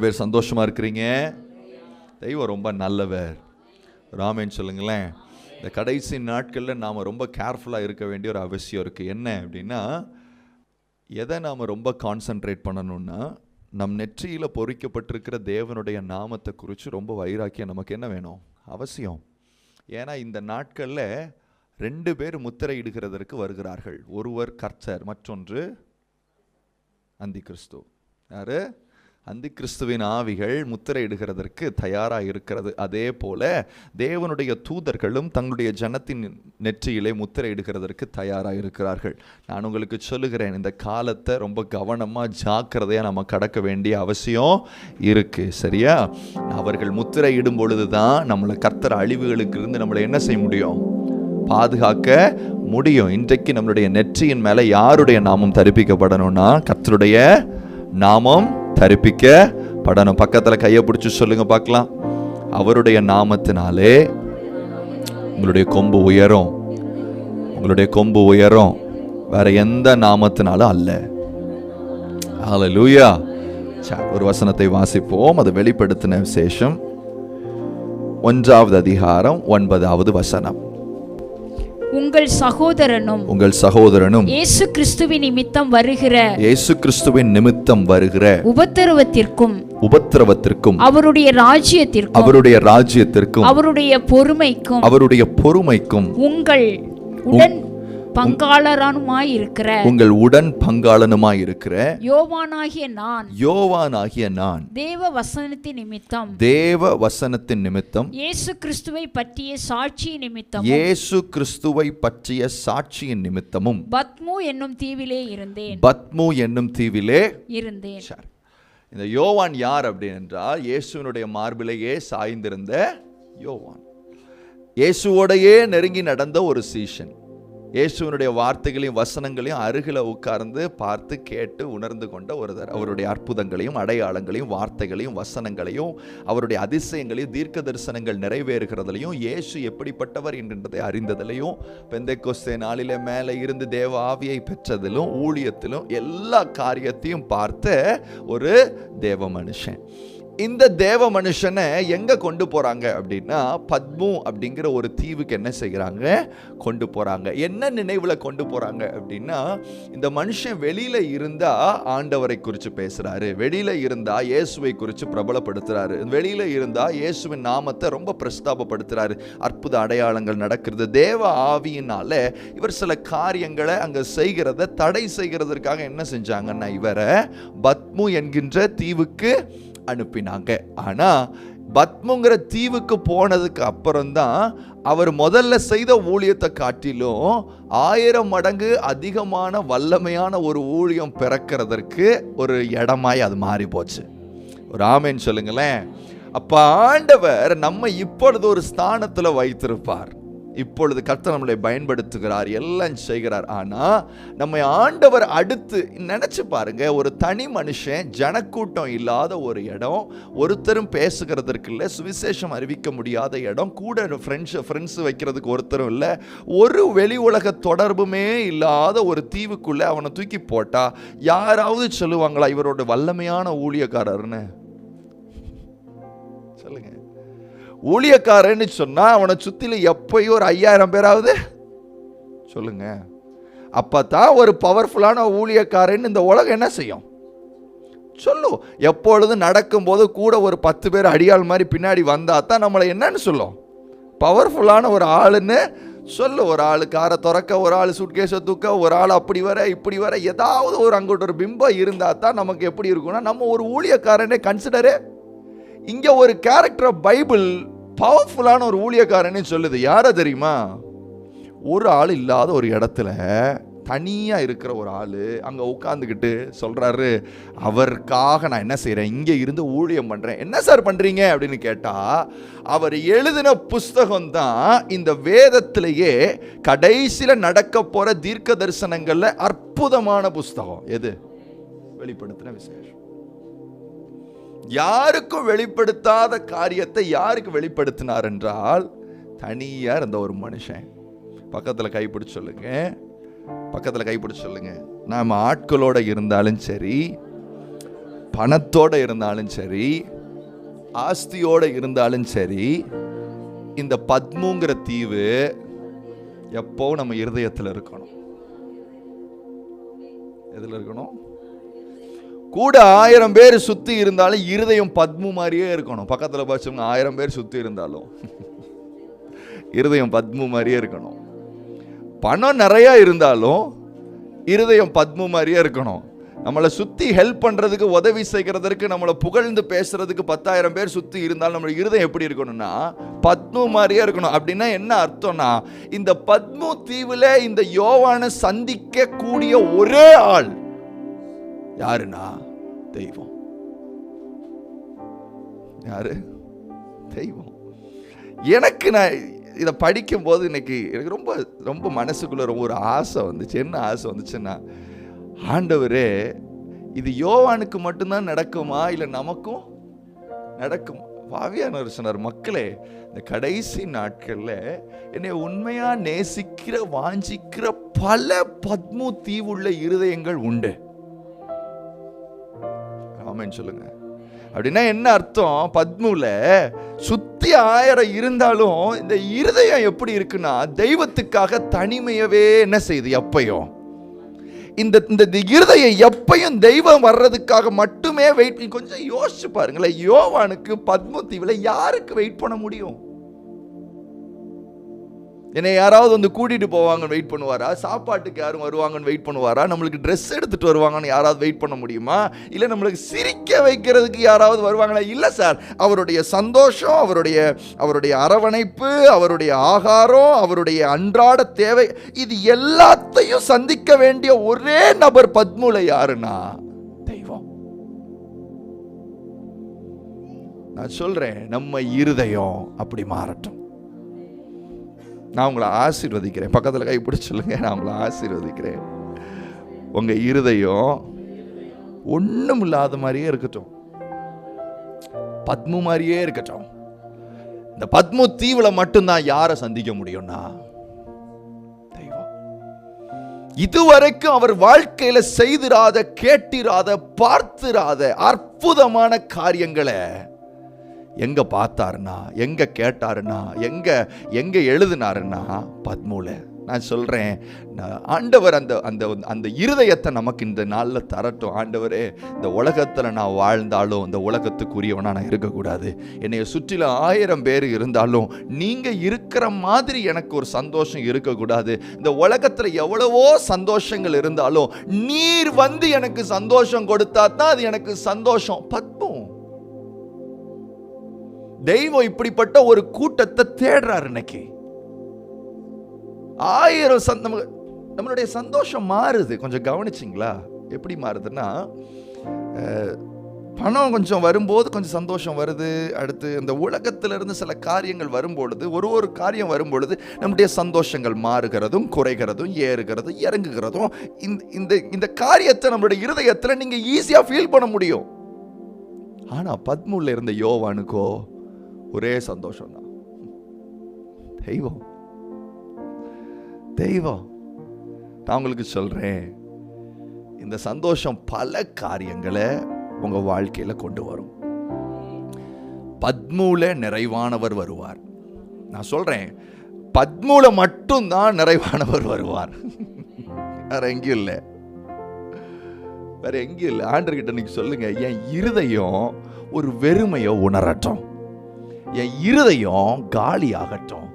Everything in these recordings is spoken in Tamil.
பேர் சந்தோஷமா இருக்கிறீங்க? தெய்வம் ரொம்ப நல்லவர். ராமேன் சொல்லுங்களேன். இந்த கடைசி நாட்களில் நாம் ரொம்ப கேர்ஃபுல்லாக இருக்க வேண்டிய ஒரு அவசியம் இருக்குது. என்ன அப்படின்னா, எதை நாம் ரொம்ப கான்சன்ட்ரேட் பண்ணணும்னா, நம் நெற்றியில் பொறிக்கப்பட்டிருக்கிற தேவனுடைய நாமத்தை குறித்து ரொம்ப வைராக்கியம் நமக்கு என்ன வேணும்? அவசியம். ஏன்னா இந்த நாட்களில் 2 பேர் முத்திரையிடுகிறதற்கு வருகிறார்கள். ஒருவர் கர்த்தர், மற்றொன்று அந்தி கிறிஸ்து. யாரு? அந்தி கிறிஸ்துவின் ஆவிகள் முத்திரையிடுகிறதற்கு தயாராக இருக்கிறது. அதே போல தேவனுடைய தூதர்களும் தங்களுடைய ஜனத்தின் நெற்றியிலே முத்திரையிடுகிறதற்கு தயாராக இருக்கிறார்கள். நான் உங்களுக்கு சொல்லுகிறேன், இந்த காலத்தை ரொம்ப கவனமாக ஜாக்கிரதையாக நம்ம கடக்க வேண்டிய அவசியம் இருக்குது. சரியா? அவர்கள் முத்திரையிடும் பொழுது தான் நம்மளை கர்த்தர் அழிவுகளுக்கு இருந்து நம்மளை என்ன செய்ய முடியும்? பாதுகாக்க முடியும். இன்றைக்கு நம்மளுடைய நெற்றியின் மேலே யாருடைய நாமம் தரிப்பிக்கப்படணும்னா, கர்த்தருடைய நாமம் தரிப்பிக்கப்படணும். பக்கத்தில் கையை பிடிச்சி சொல்லுங்க பார்க்கலாம். அவருடைய நாமத்தினாலே உங்களுடைய கொம்பு உயரும். உங்களுடைய கொம்பு உயரும். வேற எந்த நாமத்தினாலும் அல்ல. ஹல்லேலூயா. ஒரு வசனத்தை வாசிப்போம். அது வெளிப்படுத்தின விசேஷம் 1வது அதிகாரம் 9வது வசனம். உங்கள் சகோதரனும் இயேசு கிறிஸ்துவின் நிமித்தம் வருகிற உபத்திரவத்திற்கும் அவருடைய ராஜ்யத்திற்கும் அவருடைய பொறுமைக்கும் உங்கள் உடன் பங்காளனுமாயிருக்கிற யோவானாகிய நான் தேவ வசனத்தின் நிமித்தம் இயேசு கிறிஸ்துவை பற்றிய சாட்சியின் நிமித்தமும் பத்மு என்னும் தீவிலே இருந்தேன். இந்த யோவான் யார் அப்படி என்றால், இயேசுவினுடைய மார்பிலேயே சாய்ந்திருந்த யோவான். இயேசுவோடையே நெருங்கி நடந்த ஒரு சீஷன். இயேசுவினுடைய வார்த்தைகளையும் வசனங்களையும் அருகில் உட்கார்ந்து பார்த்து கேட்டு உணர்ந்து கொண்ட ஒருவர். அவருடைய அற்புதங்களையும் அடையாளங்களையும் வார்த்தைகளையும் வசனங்களையும் அவருடைய அதிசயங்களையும் தீர்க்க தரிசனங்கள் நிறைவேறுகிறதுலையும் இயேசு எப்படிப்பட்டவர் என்கின்றதை அறிந்ததிலையும் பெந்தைக்கோஸ்தே நாளிலே மேலே இருந்து தேவ ஆவியை பெற்றதிலும் ஊழியத்திலும் எல்லா காரியத்தையும் பார்த்த ஒரு தேவ மனுஷன். இந்த தேவ மனுஷனை எங்க கொண்டு போறாங்க அப்படின்னா, பத்மு அப்படிங்கிற ஒரு தீவுக்கு என்ன செய்கிறாங்க? கொண்டு போறாங்க. என்ன நினைவுல கொண்டு போறாங்க அப்படின்னா, இந்த மனுஷன் வெளியில இருந்தா ஆண்டவரை குறித்து பேசுறாரு, வெளியில இருந்தா இயேசுவை குறித்து பிரபலப்படுத்துறாரு, வெளியில இருந்தா இயேசுவின் நாமத்தை ரொம்ப பிரஸ்தாபப்படுத்துறாரு, அற்புத அடையாளங்கள் நடக்கிறது. தேவ ஆவியினால இவர் சில காரியங்களை அங்க செய்கிறத தடை செய்கிறதற்காக என்ன செஞ்சாங்கன்னா, இவரை பத்மு என்கின்ற தீவுக்கு அனுப்பினாங்க. ஆனா பத்முங்கிற தீவுக்கு போனதுக்கு அப்புறம்தான் அவர் முதல்ல செய்த ஊழியத்தை காட்டிலும் 1000 மடங்கு அதிகமான வல்லமையான ஒரு ஊழியம் பிறக்கிறதற்கு ஒரு இடமாய் அது மாறி போச்சு. ஒரு ஆமென் சொல்லுங்களேன். அப்ப ஆண்டவர் நம்ம இப்பொழுது ஒரு ஸ்தானத்துல வைத்திருப்பார். இப்பொழுது கர்த்தர் நம்மளை பயன்படுத்துகிறார், எல்லாம் செய்கிறார். ஆனா நம்ம ஆண்டவர் அடுத்து நினைச்சு பாருங்க, ஒரு தனி மனுஷன், ஜனக்கூட்டம் இல்லாத ஒரு இடம், ஒருத்தரும் பேசுகிறதற்கு இல்லை, சுவிசேஷம் அறிவிக்க முடியாத இடம், கூட ஃப்ரெண்ட்ஸ் வைக்கிறதுக்கு ஒருத்தரும் இல்லை, ஒரு வெளி உலக தொடர்புமே இல்லாத ஒரு தீவுக்குள்ள அவனை தூக்கி போட்டா யாராவது சொல்லுவாங்களா இவரோட வல்லமையான ஊழியக்காரர்னு? சொல்லுங்க. ஊழியக்காரன்னு சொன்னா அவனை சுத்தில எப்பயும் ஒரு 5000 பேராவது சொல்லுங்க. அப்பதான் ஒரு பவர்ஃபுல்லான ஊழியக்காரன் இந்த உலகம் என்ன செய்யும்? சொல்லும். எப்பொழுதும் நடக்கும்போது கூட ஒரு 10 பேர் அடியாள் மாதிரி பின்னாடி வந்தா தான் நம்மளை என்னன்னு சொல்லும்? பவர்ஃபுல்லான ஒரு ஆளுன்னு சொல்லு. ஒரு ஆளு காரை திறக்க, ஒரு ஆள் சூட்கேஸை தூக்க, ஒரு ஆள் அப்படி வர இப்படி வர, ஏதாவது ஒரு அங்கிட்ட ஒரு பிம்பம் இருந்தா தான் நமக்கு எப்படி இருக்கும்னா, நம்ம ஒரு ஊழியக்காரனே கன்சிடரு. இங்க ஒரு கேரக்டர் பைபிள் பவர்ஃபுல்லான ஒரு ஊழியக்காரன்னு சொல்லுது. யார தெரியுமா? ஒரு ஆள் இல்லாத ஒரு இடத்துல தனியா இருக்கிற ஒரு ஆளு அங்க உட்கார்ந்துக்கிட்டு சொல்றாரு, அவருக்காக நான் என்ன செய்யறேன், இங்க இருந்து ஊழியம் பண்றேன். என்ன சார் பண்றீங்க அப்படின்னு கேட்டா, அவர் எழுதின புஸ்தகம் தான் இந்த வேதத்திலேயே கடைசியில நடக்க போற தீர்க்க தரிசனங்கள்ல அற்புதமான புஸ்தகம். எது? வெளிப்படுத்தின விசேஷம். யாருக்கும் வெளிப்படுத்தாத காரியத்தை யாருக்கு வெளிப்படுத்தினார் என்றால், தனியா இருந்த ஒரு மனுஷன். பக்கத்துல கைப்பிடிச்சு சொல்லுங்க. பக்கத்துல கைப்பிடிச்சு சொல்லுங்க. நாம ஆட்களோட இருந்தாலும் சரி, பணத்தோட இருந்தாலும் சரி, ஆஸ்தியோட இருந்தாலும் சரி, இந்த பத்முங்கிற தீவு எப்போ நம்ம இருதயத்தில் இருக்கணும். எதுல இருக்கணும்? கூட 1000 பேர் சுத்தி இருந்தாலும் இருதயம் பத்மு மாதிரியே இருக்கணும். பக்கத்துல பார்த்தவங்க 1000 பேர் சுத்தி இருந்தாலும் இருதயம் பத்மு மாதிரியே இருக்கணும். பணம் நிறைய இருந்தாலும் இருதயம் பத்மு மாதிரியே இருக்கணும். நம்மளை சுத்தி ஹெல்ப் பண்றதுக்கு, உதவி செய்கிறதற்கு, நம்மளை புகழ்ந்து பேசுறதுக்கு 10,000 பேர் சுத்தி இருந்தாலும் நம்ம இருதயம் எப்படி இருக்கணும்னா பத்மு மாதிரியே இருக்கணும். அப்படின்னா என்ன அர்த்தம்னா, இந்த பத்மு தீவுல இந்த யோவானை சந்திக்க கூடிய ஒரே ஆள் யாருன்னா தெய்வம். யாரு? தெய்வம். நான் இதை படிக்கும் போது இன்னைக்கு எனக்கு ரொம்ப ரொம்ப மனசுக்குள்ள ரொம்ப ஒரு ஆசை வந்துச்சு. என்ன ஆசை வந்துச்சுன்னா, ஆண்டவரே, இது யோவானுக்கு மட்டும்தான் நடக்குமா இல்லை நமக்கும் நடக்கும்? பாவியானவர் சொன்னார், மக்களே, இந்த கடைசி நாட்கள்ல என்னை உண்மையா நேசிக்கிற, வாஞ்சிக்கிற பல பத்மு தீவுள்ள இருதயங்கள் உண்டு. ஆமென் சொல்லுங்க. அப்படின்னா என்ன அர்த்தம்? பத்முல சுத்தி 1000 இருந்தாலும் இந்த இருதயம் எப்படி இருக்குன்னா, தெய்வத்துக்காக தனிமையவே என்ன செய்யுது? எப்பயும் இந்த இருதயம் எப்பயும் தெய்வம் வர்றதுக்காக மட்டுமே வெயிட். கொஞ்சம் யோசிச்சு பாருங்களேன், யோவானுக்கு பத்மு தீவுல யாருக்கு வெயிட் பண்ண முடியும்? என்னை யாராவது வந்து கூட்டிட்டு போவாங்கன்னு வெயிட் பண்ணுவாரா? சாப்பாட்டுக்கு யாரும் வருவாங்கன்னு வெயிட் பண்ணுவாரா? நம்மளுக்கு ட்ரெஸ் எடுத்துட்டு வருவாங்கன்னு யாராவது வெயிட் பண்ண முடியுமா? இல்லை நம்மளுக்கு சிரிக்க வைக்கிறதுக்கு யாராவது வருவாங்களா? இல்லை சார். அவருடைய சந்தோஷம், அவருடைய அரவணைப்பு, அவருடைய ஆகாரம், அவருடைய அன்றாட தேவை, இது எல்லாத்தையும் சந்திக்க வேண்டிய ஒரே நபர் பத்முல யாருன்னா தெய்வம். நான் சொல்றேன், நம்ம இருதயம் அப்படி மாறட்டும். நான் உங்களை ஆசீர்வதிக்கிறேன். பக்கத்தில் கை பிடிச்சு சொல்லுங்க, நான் உங்களை ஆசீர்வதிக்கிறேன். உங்க இருதயம் ஒண்ணும் இல்லாத மாதிரியே இருக்கட்டும், பத்மு மாதிரியே இருக்கட்டும். இந்த பத்மு தீவுல மட்டும்தான் யாரை சந்திக்க முடியும்னா தெய்வம். இதுவரைக்கும் அவர் வாழ்க்கையில செய்திராத, கேட்டிராத, பார்த்திராத அற்புதமான காரியங்களை எங்க பார்த்தாருன்னா, எங்க கேட்டாருன்னா, எங்க எழுதினாருன்னா பத்முல. நான் சொல்றேன், ஆண்டவர் அந்த இருதயத்தை நமக்கு இந்த நாள்ல தரட்டும். ஆண்டவரே, இந்த உலகத்துல நான் வாழ்ந்தாலும் இந்த உலகத்துக்குரியவனா நான் இருக்கக்கூடாது. என்னைய சுற்றில 1000 பேர் இருந்தாலும் நீங்க இருக்கிற மாதிரி எனக்கு ஒரு சந்தோஷம் இருக்கக்கூடாது. இந்த உலகத்துல எவ்வளவோ சந்தோஷங்கள் இருந்தாலும் நீர் வந்து எனக்கு சந்தோஷம் கொடுத்தா தான் அது எனக்கு சந்தோஷம். பத்மு தெய்வம் இப்படிப்பட்ட ஒரு கூட்டத்தை தேடுறாரு. இன்னைக்கு 1000 நம்மளுடைய சந்தோஷம் மாறுது. கொஞ்சம் கவனிச்சிங்களா? எப்படி மாறுதுன்னா, பணம் கொஞ்சம் வரும்போது கொஞ்சம் சந்தோஷம் வருது. அடுத்து இந்த உலகத்திலிருந்து சில காரியங்கள் வரும்பொழுது, ஒரு காரியம் வரும்பொழுது நம்முடைய சந்தோஷங்கள் மாறுகிறதும், குறைகிறதும், ஏறுகிறதும், இறங்குகிறதும், இந்த காரியத்தை நம்மளுடைய இருதயத்தில் நீங்க ஈஸியா ஃபீல் பண்ண முடியும். ஆனா பத்முல இருந்த யோவானுக்கோ ஒரே சந்தோஷம் தான். தெய்வம். நான் உங்களுக்கு சொல்றேன், இந்த சந்தோஷம் பல காரியங்களை உங்க வாழ்க்கையில கொண்டு வரும். பத்முல நிறைவானவர் வருவார். நான் சொல்றேன், பத்முல மட்டும்தான் நிறைவானவர் வருவார். வேற எங்கேயும் இல்லை, வேற எங்கேயும் இல்லை. ஆண்டவர்கிட்ட நீங்க சொல்லுங்க, என் இருதயம் ஒரு வெறுமையை உணரட்டும், என் இருதயம் காலி ஆகட்டும்,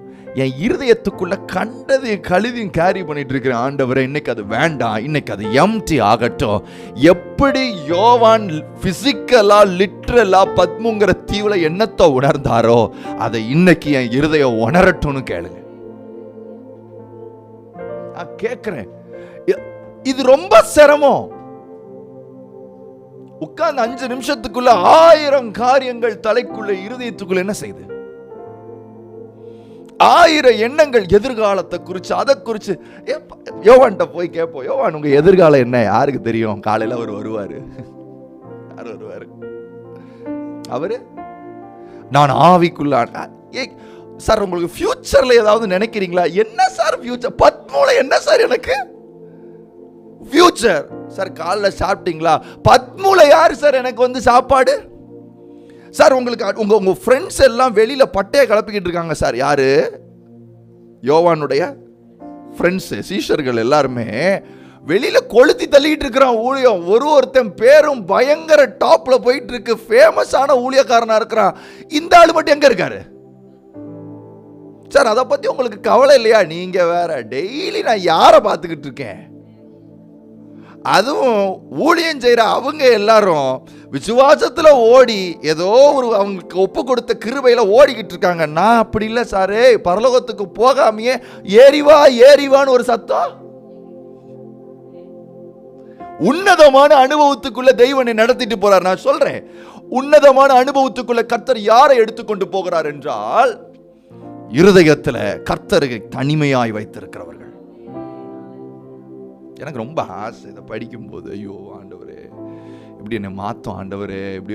என் இருதயத்துக்குள்ள கண்டது கழுதியும் கேரி பண்ணிட்டு இருக்கிற ஆண்டவரை, இன்னைக்கு அது வேண்டாம், இன்னைக்கு அது எம்டி ஆகட்டும். எப்படி யோவான் பிசிக்கலா, லிட்ரலா பத்முங்கிற தீவுல என்னத்தை உணர்ந்தாரோ அதை இன்னைக்கு என் இருதயம் உணரட்டும்னு கேளுங்க. நான் கேட்கிறேன், இது ரொம்ப சிரமம். உட்கார்ந்து 5 நிமிஷத்துக்குள்ள 1000 காரியங்கள் தலைக்குள்ள, இருதயத்துக்குள்ள என்ன செய்யுது? 1000 எண்ணங்கள் எதிர்காலத்தை குறிச்சு, அதை குறிச்சு. யோவான்கிட்ட போய் கேட்போம், யோவான் உங்க எதிர்காலம் என்ன? யாருக்கு தெரியும்? காலையில அவர் வருவாரு. யார் வருவாரு? அவரு நான் ஆவிக்குள்ள. சார், உங்களுக்கு ஃபியூச்சர்ல ஏதாவது நினைக்கிறீங்களா? என்ன சார் ஃபியூச்சர்? பத்முல என்ன சார் எனக்கு? ஃபியூச்சர். சார் காலைல சாப்பிட்டீங்களா? பத்மூல யார் சார் எனக்கு வந்து சாப்பாடு? சார் உங்களுக்கு உங்க ஃப்ரெண்ட்ஸ் எல்லாம் வெளியில பட்டையை கிளப்பிக்கிட்டு இருக்காங்க சார். யாரு? யோவானுடைய ஃப்ரெண்ட்ஸ், சீஷர்கள் எல்லாருமே வெளியில கொளுத்தி தள்ளிட்டு இருக்கிறான் ஊழியம். ஒருத்தன் பேரும் பயங்கர டாப்ல போயிட்டு இருக்கு, ஃபேமஸான ஊழியக்காரனா இருக்கிறான். இந்த ஆளு மட்டும் எங்க இருக்காரு சார்? அதை பத்தி உங்களுக்கு கவலை இல்லையா? நீங்க வேற டெய்லி நான் யாரை பார்த்துக்கிட்டு இருக்கேன்? அதுவும் ஊழியம் செய்யற அவங்க எல்லாரும் விசுவாசத்துல ஓடி ஏதோ ஒரு அவங்களுக்கு ஒப்பு கொடுத்த கிருபையில ஓடிக்கிட்டு இருக்காங்க. நான் அப்படி இல்லை சாரு, பரலோகத்துக்கு போகாமையே ஏறிவா ஏறிவான்னு ஒரு சத்தம். உன்னதமான அனுபவத்துக்குள்ள தெய்வனை நடத்திட்டு போறார். நான் சொல்றேன், உன்னதமான அனுபவத்துக்குள்ள கர்த்தர் யாரை எடுத்துக்கொண்டு போகிறார் என்றால், இருதயத்துல கர்த்தரை தனிமையாய் வைத்திருக்கிறவர்கள். எனக்கு ரொம்ப ஆசை இதை படிக்கும் போது, ஐயோ ஆண்டவரே இப்படி என்னை மாத்தம் ஆண்டவரே, இப்படி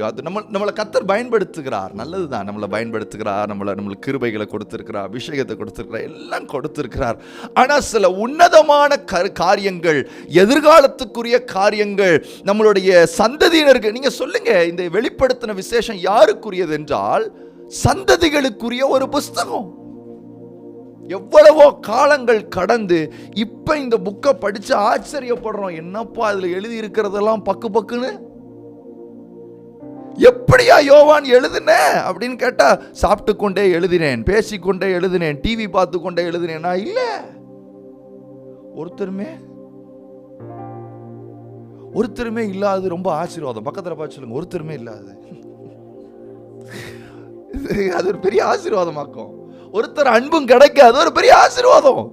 நம்மளை கர்த்தர் பயன்படுத்துகிறார். நல்லதுதான், நம்மளை பயன்படுத்துகிறார், நம்மளுக்கு கிருபைகளை கொடுத்திருக்கிறார், அபிஷேகத்தை கொடுத்திருக்கிறார், எல்லாம் கொடுத்திருக்கிறார். ஆனா சில உன்னதமான காரியங்கள், எதிர்காலத்துக்குரிய காரியங்கள் நம்மளுடைய சந்ததியினருக்கு. நீங்க சொல்லுங்க, இந்த வெளிப்படுத்தின விசேஷம் யாருக்குரியது என்றால் சந்ததிகளுக்குரிய ஒரு புஸ்தகம். எவ்வளவோ காலங்கள் கடந்து இப்ப இந்த புக்கை படிச்சு ஆச்சரியப்படுறோம். என்னப்பா அதுல எழுதி இருக்கிறதெல்லாம் பக்கு பக்குன்னு. எப்படியா யோவான் எழுதுன அப்படின்னு கேட்டா, சாப்பிட்டு கொண்டே எழுதினேன், பேசிக்கொண்டே எழுதினேன், டிவி பார்த்து கொண்டே எழுதினேன்னா இல்ல. ஒருத்தருமே இல்லாது ரொம்ப ஆசீர்வாதம். பக்கத்துல பார்த்து சொல்லுங்க, ஒருத்தருமே இல்லாது. அது ஒரு பெரிய ஆசீர்வாதமாக்கும். ஒருத்தர் அன்பும் கிடைக்காது, ஒரு பெரிய ஆசீர்வாதம்.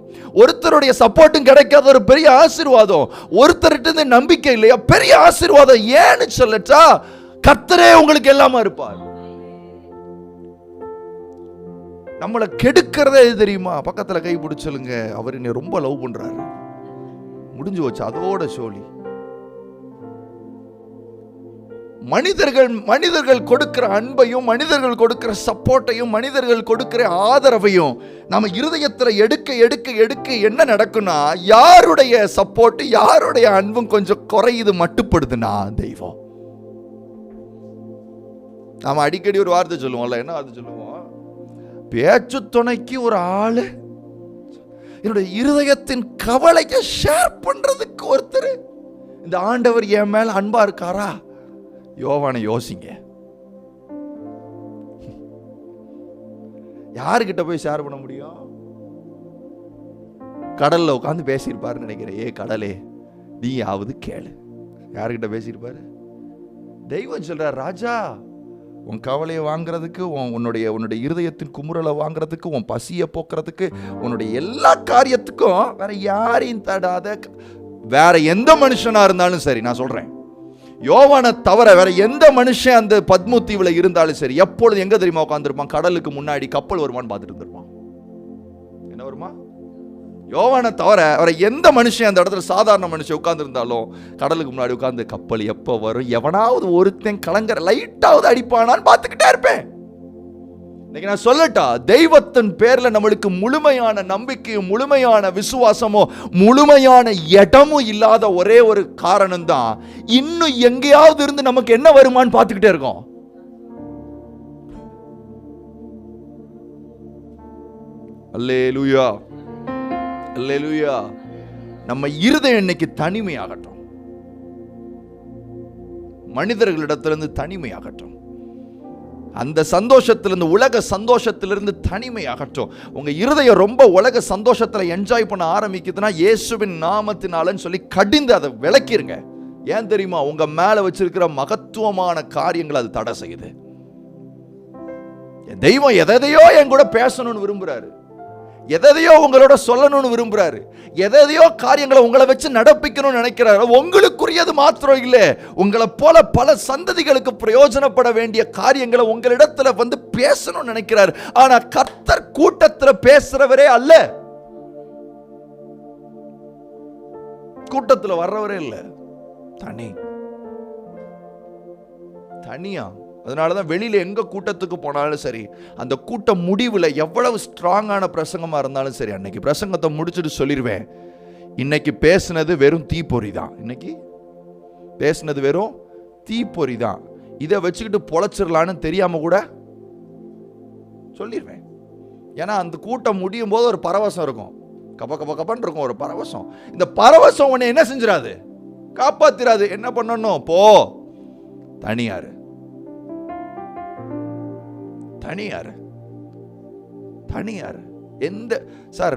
ஒருத்தருடைய சப்போர்ட்டும் கிடைக்காத ஒரு பெரிய ஆசீர்வாதம். ஒருத்தர்கிட்ட நம்பிக்கை இல்லையா, பெரிய ஆசீர்வாதம். ஏன்னு சொல்லட்டா, கர்த்தரே உங்களுக்கு எல்லாமா இருப்பார். நம்மளை கெடுக்கிறதே தெரியுமா? பக்கத்துல கை பிடிச்சலுங்க, அவர் என்னை ரொம்ப லவ் பண்றாரு, முடிஞ்சு வச்சு அதோட சோழி. மனிதர்கள் கொடுக்கிற அன்பையும், மனிதர்கள் கொடுக்கிற சப்போர்ட்டையும், மனிதர்கள் கொடுக்கிற ஆதரவையும் நம்ம இருதயத்துல எடுக்க எடுக்க எடுக்க என்ன நடக்கும்னா, யாருடைய சப்போர்ட், யாருடைய அன்பும் கொஞ்சம் குறையுது, மட்டுப்படுதுன்னா தெய்வம். நாம அடிக்கடி ஒரு வார்த்தை சொல்லுவோம்ல, என்ன வார்த்தை சொல்லுவோம்? பேச்சு துணைக்கு ஒரு ஆளு, என்னுடைய இருதயத்தின் கவலையை ஷேர் பண்றதுக்கு ஒருத்தர். இந்த ஆண்டவர் என் மேல அன்பா இருக்காரா? யோவானை யோசிங்க. யாருக்கிட்ட போய் ஷேர் பண்ண முடியும்? கடல்ல உட்காந்து பேசியிருப்பாருன்னு நினைக்கிறேன். ஏ கடலே நீயாவது கேளு. யாருக்கிட்ட பேசியிருப்பாரு? தெய்வம் சொல்றார், ராஜா உன் கவலையை வாங்குறதுக்கு, உன்னுடைய இருதயத்தின் குமுறலை வாங்குறதுக்கு, உன் பசியை போக்குறதுக்கு, உன்னுடைய எல்லா காரியத்துக்கும் வேற யாரையும் தடாத, வேற எந்த மனுஷனா இருந்தாலும் சரி, நான் சொல்றேன், யோவானை தவிர வேற எந்த மனுஷன் அந்த பத்மு தீவுல இருந்தாலும் சரி, எப்பொழுது எங்க தெரியுமா உட்காந்துருப்பான்? கடலுக்கு முன்னாடி கப்பல் வருமானு பார்த்துட்டு இருந்திருப்பான். என்ன வருமா? யோவானை தவிர வேற எந்த மனுஷன் அந்த இடத்துல, சாதாரண மனுஷன் உட்கார்ந்து இருந்தாலும் கடலுக்கு முன்னாடி உட்கார்ந்து கப்பல் எப்போ வரும், எவனாவது ஒருத்தன் கலங்கர லைட்டாவது அடிப்பானான்னு பார்த்துக்கிட்டே இருப்பேன். இன்னைக்கு நான் சொல்லட்டா, தெய்வத்தின் பேர்ல நம்மளுக்கு முழுமையான நம்பிக்கையும், முழுமையான விசுவாசமோ, முழுமையான இடமும் இல்லாத ஒரே ஒரு காரணம் தான், இன்னும் எங்கேயாவது இருந்து நமக்கு என்ன வருமானு பார்த்துக்கிட்டே இருக்கோம். அல்லேலூயா, அல்லேலூயா. நம்ம இருதயம் இன்னைக்கு தனிமையாகட்டும், மனிதர்களிடத்திலிருந்து தனிமையாகட்டும், அந்த சந்தோஷத்திலிருந்து, உலக சந்தோஷத்திலிருந்து தனிமையாகட்டும். உங்க இருதயம் ரொம்ப உலக சந்தோஷத்துல என்ஜாய் பண்ண ஆரம்பிக்குதுன்னா, இயேசுவின் நாமத்தினாலன்னு சொல்லி கடிந்து அதை விளக்கிருங்க. ஏன் தெரியுமா? உங்க மேல வச்சிருக்கிற மகத்துவமான காரியங்களை அது தடை செய்யுது. தெய்வம் எதையோ என் கூட பேசணும்னு விரும்புறாரு, எதையோ உங்களோட சொல்லணும்னு விரும்புறாரு, எதையோ காரியங்களை உங்களை வச்சு நடப்பிக்கணும்னு நினைக்கிறாரு. உங்களுக்குரியது மாத்திரம் இல்லை, உங்களை போல பல சந்ததிகளுக்கு பிரயோஜனப்பட வேண்டிய காரியங்களை உங்களிடத்துல வந்து பேசணும்னு நினைக்கிறாரு. ஆனா கர்த்தர் கூட்டத்துல பேசுறவரே அல்ல, கூட்டத்துல வர்றவரே இல்ல, தனியா. அதனாலதான் வெளியில எங்க கூட்டத்துக்கு போனாலும் சரி, அந்த கூட்டம் முடிவுல எவ்வளவு ஸ்ட்ராங்கான பிரசங்கமா இருந்தாலும் சரி, அன்னைக்கு பிரசங்கத்தை முடிச்சுட்டு சொல்லிடுவேன், இன்னைக்கு பேசுனது வெறும் தீப்பொறி தான். இன்னைக்கு பேசுனது வெறும் தீப்பொறி தான். இதை வச்சுக்கிட்டு பொழைச்சிடலான்னு தெரியாம கூட சொல்லிடுவேன். ஏன்னா அந்த கூட்டம் முடியும் போது ஒரு பரவசம் இருக்கும், கப்பன்னு இருக்கும் ஒரு பரவசம். இந்த பரவசம் உன்னை என்ன செஞ்சிடாது, காப்பாத்திராது. என்ன பண்ணணும்? போ, தனியாரு தனியாரு தனியாரு. எந்த சார்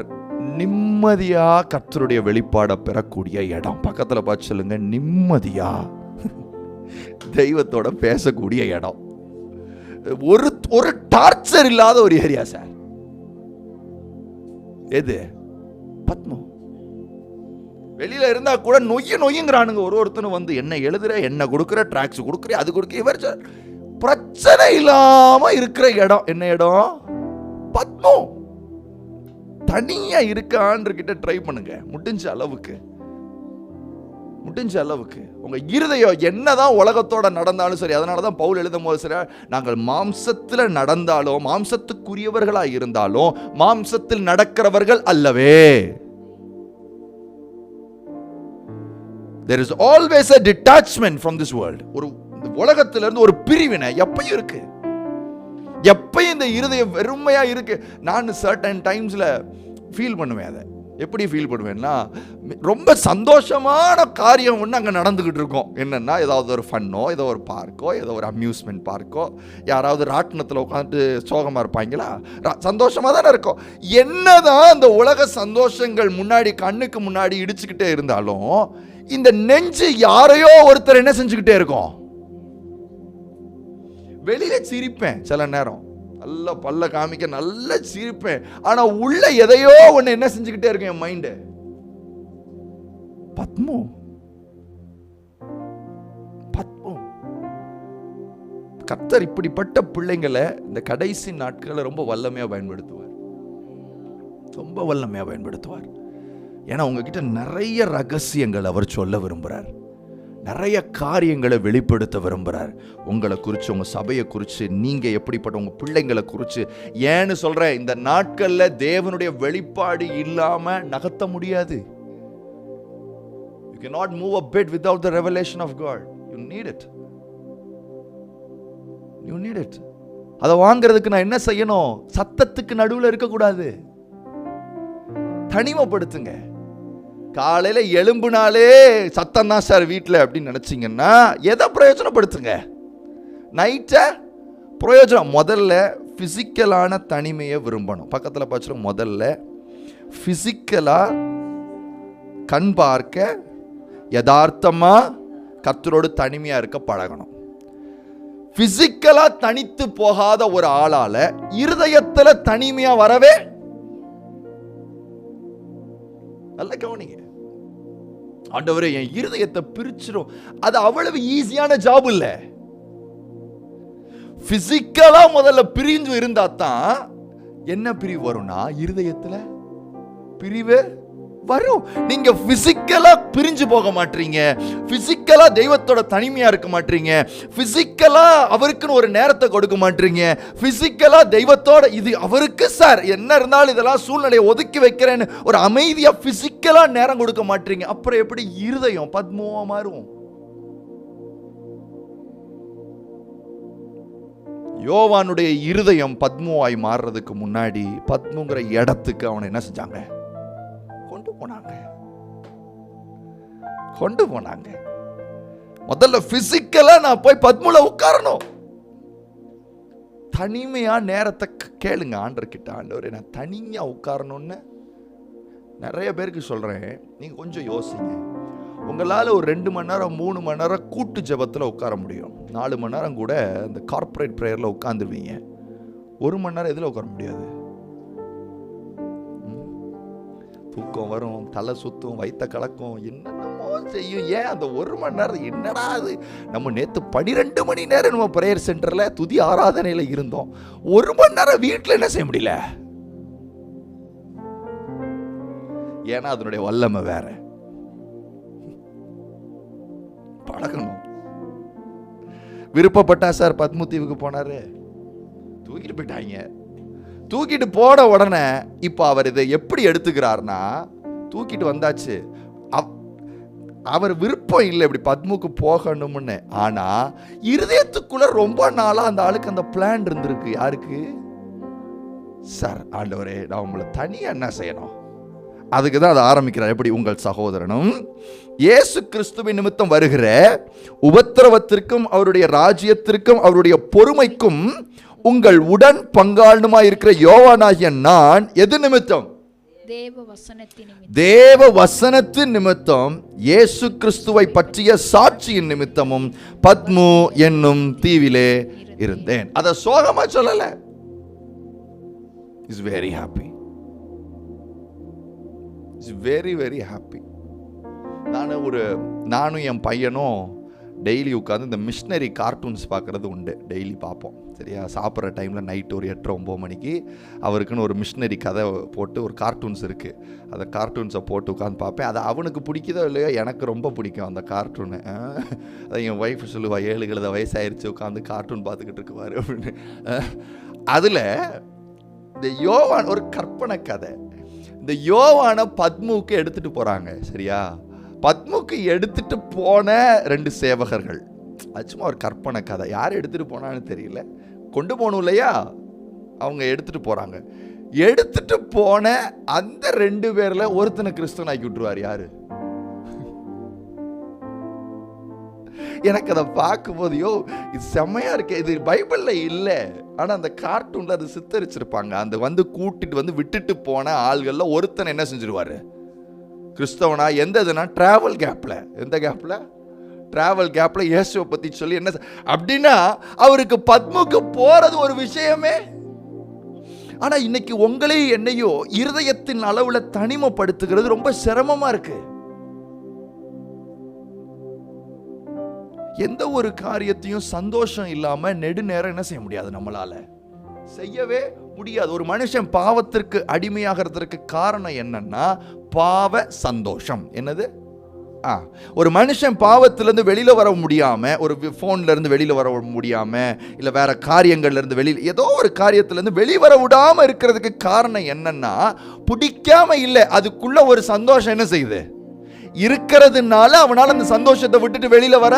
நிம்மதியா கர்த்தருடைய வெளிப்பாட பெறக்கூடிய இடம். பக்கத்துல பார்த்து சொல்லுங்க, நிம்மதியா தெய்வத்தோட பேசக்கூடிய இடம். ஒரு டார்ச்சர் இல்லாத ஒரு ஏரியா சார். எது? பத்மம். வெளியில இருந்தா கூட நொய்யுங்கிறானுங்க ஒருத்தனும் வந்து, என்ன எழுதுற, என்ன கொடுக்குற, டிராக்ஸ் கொடுக்குற, அது கொடுக்க, இவர் பிரச்சனை இல்லாம இருக்கிற இடம். என்ன இடம்? பத்மம். தனியா இருக்கான்னு கிட்ட ட்ரை பண்ணுங்க, முடிஞ்ச அளவுக்கு. உங்க இருதயம் என்னதான் உலகத்தோட நடந்தாலும் சரி. அதனாலதான் பவுல் எழுதும் போது சரி, நாங்கள் மாம்சத்துல நடந்தாலும், மாம்சத்துக்குரியவர்களா இருந்தாலும், மாம்சத்தில் நடக்கிறவர்கள் அல்லவே. There is always a detachment from this world. ஒரு உலகத்திலிருந்து ஒரு பிரிவினை எப்பயும் இருக்கு. எப்பயும் இந்த இருதயம் வெறுமையா இருக்கு. நான் சர்டன் டைம்ஸ்ல ஃபீல் பண்ணுவேன். அதை எப்படி ஃபீல் பண்ணுவேன்னா, ரொம்ப சந்தோஷமான காரியம் ஒன்று அங்கே நடந்துக்கிட்டு இருக்கோம். என்னென்னா, ஏதாவது ஒரு ஃபன்னோ, ஏதோ ஒரு பார்க்கோ, ஏதோ ஒரு அம்யூஸ்மெண்ட் பார்க்கோ, யாராவது ராட்டினத்தில் உட்காந்துட்டு சோகமாக இருப்பாங்களா, சந்தோஷமாக தானே இருக்கும். என்னதான் அந்த உலக சந்தோஷங்கள் முன்னாடி கண்ணுக்கு முன்னாடி இடிச்சுக்கிட்டே இருந்தாலும், இந்த நெஞ்சு யாரையோ ஒருத்தர் என்ன செஞ்சுக்கிட்டே இருக்கும். வெளியில சிரிப்பேன் சில நேரம், நல்ல பல்ல காமிக்க நல்ல சிரிப்பேன், ஆனா உள்ள எதையோ ஒண்ணு என்ன செஞ்சுக்கிட்டே இருக்கேன் என் மைண்ட். பத்மம். கர்த்தர் இப்படிப்பட்ட பிள்ளைங்களை இந்த கடைசி நாட்களை ரொம்ப வல்லமையா பயன்படுத்துவார். ஏன்னா உங்ககிட்ட நிறைய ரகசியங்கள் அவர் சொல்ல விரும்புறார், நிறைய காரியங்களை வெளிப்படுத்த விரும்புறார். உங்களை குறித்து, உங்க சபையை குறித்து, நீங்க எப்படிப்பட்ட உங்க பிள்ளைங்களை குறித்து. ஏன்னு சொல்றேன், இந்த நாட்கள்ல தேவனுடைய வெளிப்பாடு இல்லாம நகர்த்த முடியாது. You cannot move a bit without the revelation of God. You need it. அதை வாங்கிறதுக்கு நான் என்ன செய்யணும்? சத்தத்துக்கு நடுவில் இருக்கக்கூடாது. தனிமைப்படுத்துங்க. காலையில எலும்புனாலே சத்தம் தான் சார் வீட்டில் அப்படின்னு நினைச்சிங்கன்னா எதை பிரயோஜனப்படுத்துங்க? நைட்டை பிரயோஜனம். முதல்ல பிசிக்கலான தனிமையை விரும்பணும். பக்கத்தில் பார்த்து, முதல்ல பிசிக்கலா கண் பார்க்க, யதார்த்தமா கர்த்தரோடு தனிமையா இருக்க பழகணும். பிசிக்கலா தனித்து போகாத ஒரு ஆளால இருதயத்துல தனிமையா வரவே நல்ல கவனிங்க. ஆண்டவரே, என் இருதயத்தை பிரிச்சிடும். அது அவ்வளவு ஈஸியான ஜாப் இல்ல. பிசிக்கலா முதல்ல பிரிஞ்சு இருந்தா தான் என்ன பிரிவு வரும்னா, இருதயத்துல பிரிவு வரும். நீங்க பிசிக்கலா பிரிஞ்சு போக மாட்டீங்க, பிசிக்கலா தெய்வத்தோட தனிமையா இருக்க மாட்டீங்க, பிசிக்கலா அவருக்குன்னு ஒரு நேரத்தை கொடுக்க மாட்டீங்க, பிசிக்கலா தெய்வத்தோட இது அவருக்கு சார் என்ன இருந்தாலும் இதெல்லாம் சூழ்நிலையை ஒதுக்கி வைக்கிறேன்னு ஒரு அமைதியா பிசிக்கலா நேரம் கொடுக்க மாட்டீங்க. அப்புறம் எப்படி இருதயம் பத்மமா மாறும்? யோவானுடைய இருதயம் பத்மவாய் மாறுறதுக்கு முன்னாடி பத்முங்கிற இடத்துக்கு அவனை என்ன செஞ்சாங்க? கொண்டு போனாங்க. முதல்ல பிசிக்கலா நான் போய் பத்முல உட்காரணும். தனிமையா நேரத்தை கேளுங்க ஆண்டவர் கிட்ட. ஆண்டவரே, நான் தனியா உட்காரணும்னு நிறைய பேருக்கு சொல்றேன். நீங்க கொஞ்சம் யோசிங்க. உங்களால ஒரு 2 மணி நேரம் 3 மணி நேரம் கூட்டு ஜெபத்துல உட்கார முடியும். 4 மணி நேரம் கூட இந்த கார்ப்பரேட் பிரேயர்ல உட்கார்ந்துருவீங்க. 1 மணி நேரம் எதுல உட்கார முடியாது? தூக்கம் வரும், தலை சுத்தும், வயிற்ற கலக்கும், என்னென்னமோ செய்யும். ஏன் அந்த 1 மணி நேரம் என்னடா அது? நம்ம நேற்று 12 மணி நேரம் நம்ம பிரேயர் சென்டர்ல துதி ஆராதனையில இருந்தோம். 1 மணி நேரம் வீட்டில் என்ன செய்ய முடியல? ஏன்னா அதனுடைய வல்லமை வேற. பழகணும். விருப்பப்பட்டா சார் பத்மதீவுக்கு போனாரு, தூக்கிட்டு போயிட்டாங்க. தூக்கிட்டு போன உடனே இப்ப அவர் இதை எப்படி எடுத்துக்கிறார்னா, தூக்கிட்டு வந்தாச்சு. அவர் விருப்பம் இல்லை இப்படி பத்முக்கு போகணும்னு. ஆனா இருதயத்துக்குள்ள ரொம்ப நாளா அந்த ஆளுக்கு அந்த பிளான் இருந்திருக்கு. யாருக்கு? சார், ஆண்டவரே நான் உங்களை தனியா என்ன செய்யணும், அதுக்கு தான் அதை ஆரம்பிக்கிறார். எப்படி? உங்கள் சகோதரனும் இயேசு கிறிஸ்துவின் நிமித்தம் வருகிற உபத்திரவத்திற்கும் அவருடைய ராஜ்யத்திற்கும் அவருடைய பொறுமைக்கும் உங்கள் உடன் பங்காளனுமாய் இருக்கிற யோவானாகிய நான் எது நிமித்தம்? தேவ வசனத்தின் நிமித்தம், இயேசு கிறிஸ்துவை பற்றிய சாட்சியின் நிமித்தமும் பத்மு என்னும் தீவிலே இருந்தேன். அத சோகமா சொல்லல. Is very happy. Is very very happy. நானும் என் பையனும் டெய்லி உட்காந்து இந்த மிஷினரி கார்ட்டூன்ஸ் பார்க்குறது உண்டு. டெய்லி பார்ப்போம். சரியா? சாப்பிட்ற டைமில் நைட்டு ஒரு 8-9 மணிக்கு அவருக்குன்னு ஒரு மிஷினரி கதை போட்டு ஒரு கார்ட்டூன்ஸ் இருக்குது. அந்த கார்ட்டூன்ஸை போட்டு உட்காந்து பார்ப்பேன். அது அவனுக்கு பிடிக்குதோ இல்லையோ, எனக்கு ரொம்ப பிடிக்கும் அந்த கார்ட்டூனு. அதை என் ஒய்ஃப் சொல்லுவா, 7 வயசாயிருச்சு உட்காந்து கார்ட்டூன் பார்த்துக்கிட்டு இருக்குவார் அப்படின்னு. அதில் இந்த யோவான் ஒரு கற்பனை கதை. இந்த யோவானை பத்முவுக்கு எடுத்துகிட்டு போகிறாங்க. சரியா? பத்முக்கு எடுத்துட்டு போன 2 சேவகர்கள். சும்மா ஒரு கற்பனை கதை. யார் எடுத்துட்டு போனான்னு தெரியல. கொண்டு போகணும் இல்லையா? அவங்க எடுத்துட்டு போறாங்க. எடுத்துட்டு போன அந்த 2 பேர்ல ஒருத்தனை கிறிஸ்தவன் ஆக்கி விட்டுருவார். யாரு? எனக்கு அதை பார்க்கும்போது இது செம்மையா இருக்கு. இது பைபிள்ல இல்லை, ஆனா அந்த கார்ட்டூன்ல அது சித்தரிச்சிருப்பாங்க. அந்த வந்து கூட்டிட்டு வந்து விட்டுட்டு போன ஆள்கள்ல ஒருத்தனை என்ன செஞ்சிருவாரு? கிறிஸ்தவனா? எந்த இதுனா டிராவல் கேப்ல. எந்த கேப்ல? டிராவல் கேப்ல இயேசுவை பத்தி சொல்லி என்ன அப்படின்னா அவருக்கு பத்முக்கு போறது ஒரு விஷயமே. ஆனா இன்னைக்கு உங்களையும் என்னையோ இருதயத்தின் அளவுல தனிமைப்படுத்துகிறது ரொம்ப சிரமமா இருக்கு. எந்த ஒரு காரியத்தையும் சந்தோஷம் இல்லாம நெடுநேரம் என்ன செய்ய முடியாது, நம்மளால செய்யவே முடியாது. ஒரு மனுஷன் பாவத்திற்கு அடிமையாகிறதுக்கு காரணம் என்னன்னா பாவ சந்தோஷம். என்னது? ஒரு மனுஷன் பாவத்திலிருந்து வெளியில வர முடியாம, ஒரு போன்ல இருந்து வெளியில வர முடியாம, இல்ல வேற காரியங்கள்ல இருந்து வெளியில ஏதோ ஒரு காரியத்திலிருந்து வெளிவர விடாம இருக்கிறதுக்கு காரணம் என்னன்னா பிடிக்காம இல்லை, அதுக்குள்ள ஒரு சந்தோஷம் என்ன செய்யுது இருக்கிறதுனால அவனால அந்த சந்தோஷத்தை விட்டுட்டு வெளியில வர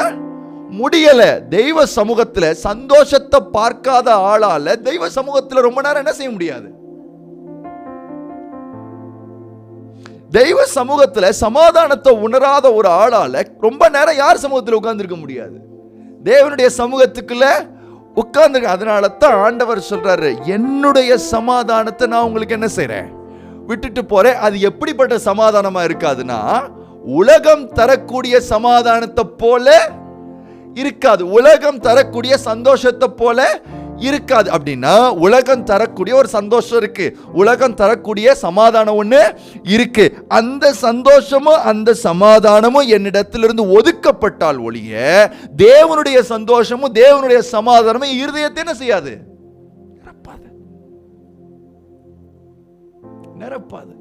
முடியல. தெய்வ சமூகத்துல சந்தோஷத்தை பார்க்காத ஆளால தெய்வ சமூகத்துல ரொம்ப நேரம் என்ன செய்ய முடியாது. தெய்வ சமூகத்துல சமாதானத்தை உணராத ஒரு ஆளால ரொம்ப நேரம் யார் சமூகத்தில் உட்கார்ந்து இருக்க முடியாது. தேவனுடைய சமூகத்துக்குள்ள உட்கார்ந்து. அதனால தான் ஆண்டவர் சொல்றாரு, என்னுடைய சமாதானத்தை நான் உங்களுக்கு என்ன செய்றேன், விட்டுட்டு போறேன். அது எப்படிப்பட்ட சமாதானமா இருக்காதுன்னா உலகம் தரக்கூடிய சமாதானத்தை போல இருக்காது. உலகம் தரக்கூடிய சந்தோஷத்தை போல இருக்காது. அப்படின்னா உலகம் தரக்கூடிய ஒரு சந்தோஷம் இருக்கு, உலகம் தரக்கூடிய சமாதானம் ஒண்ணு இருக்கு. அந்த சந்தோஷமும் அந்த சமாதானமும் என்னிடத்திலிருந்து ஒதுக்கப்பட்டால் ஒழிய தேவனுடைய சந்தோஷமும் தேவனுடைய சமாதானமும் இருதயத்தை என்ன செய்யாது, நிரப்பாது.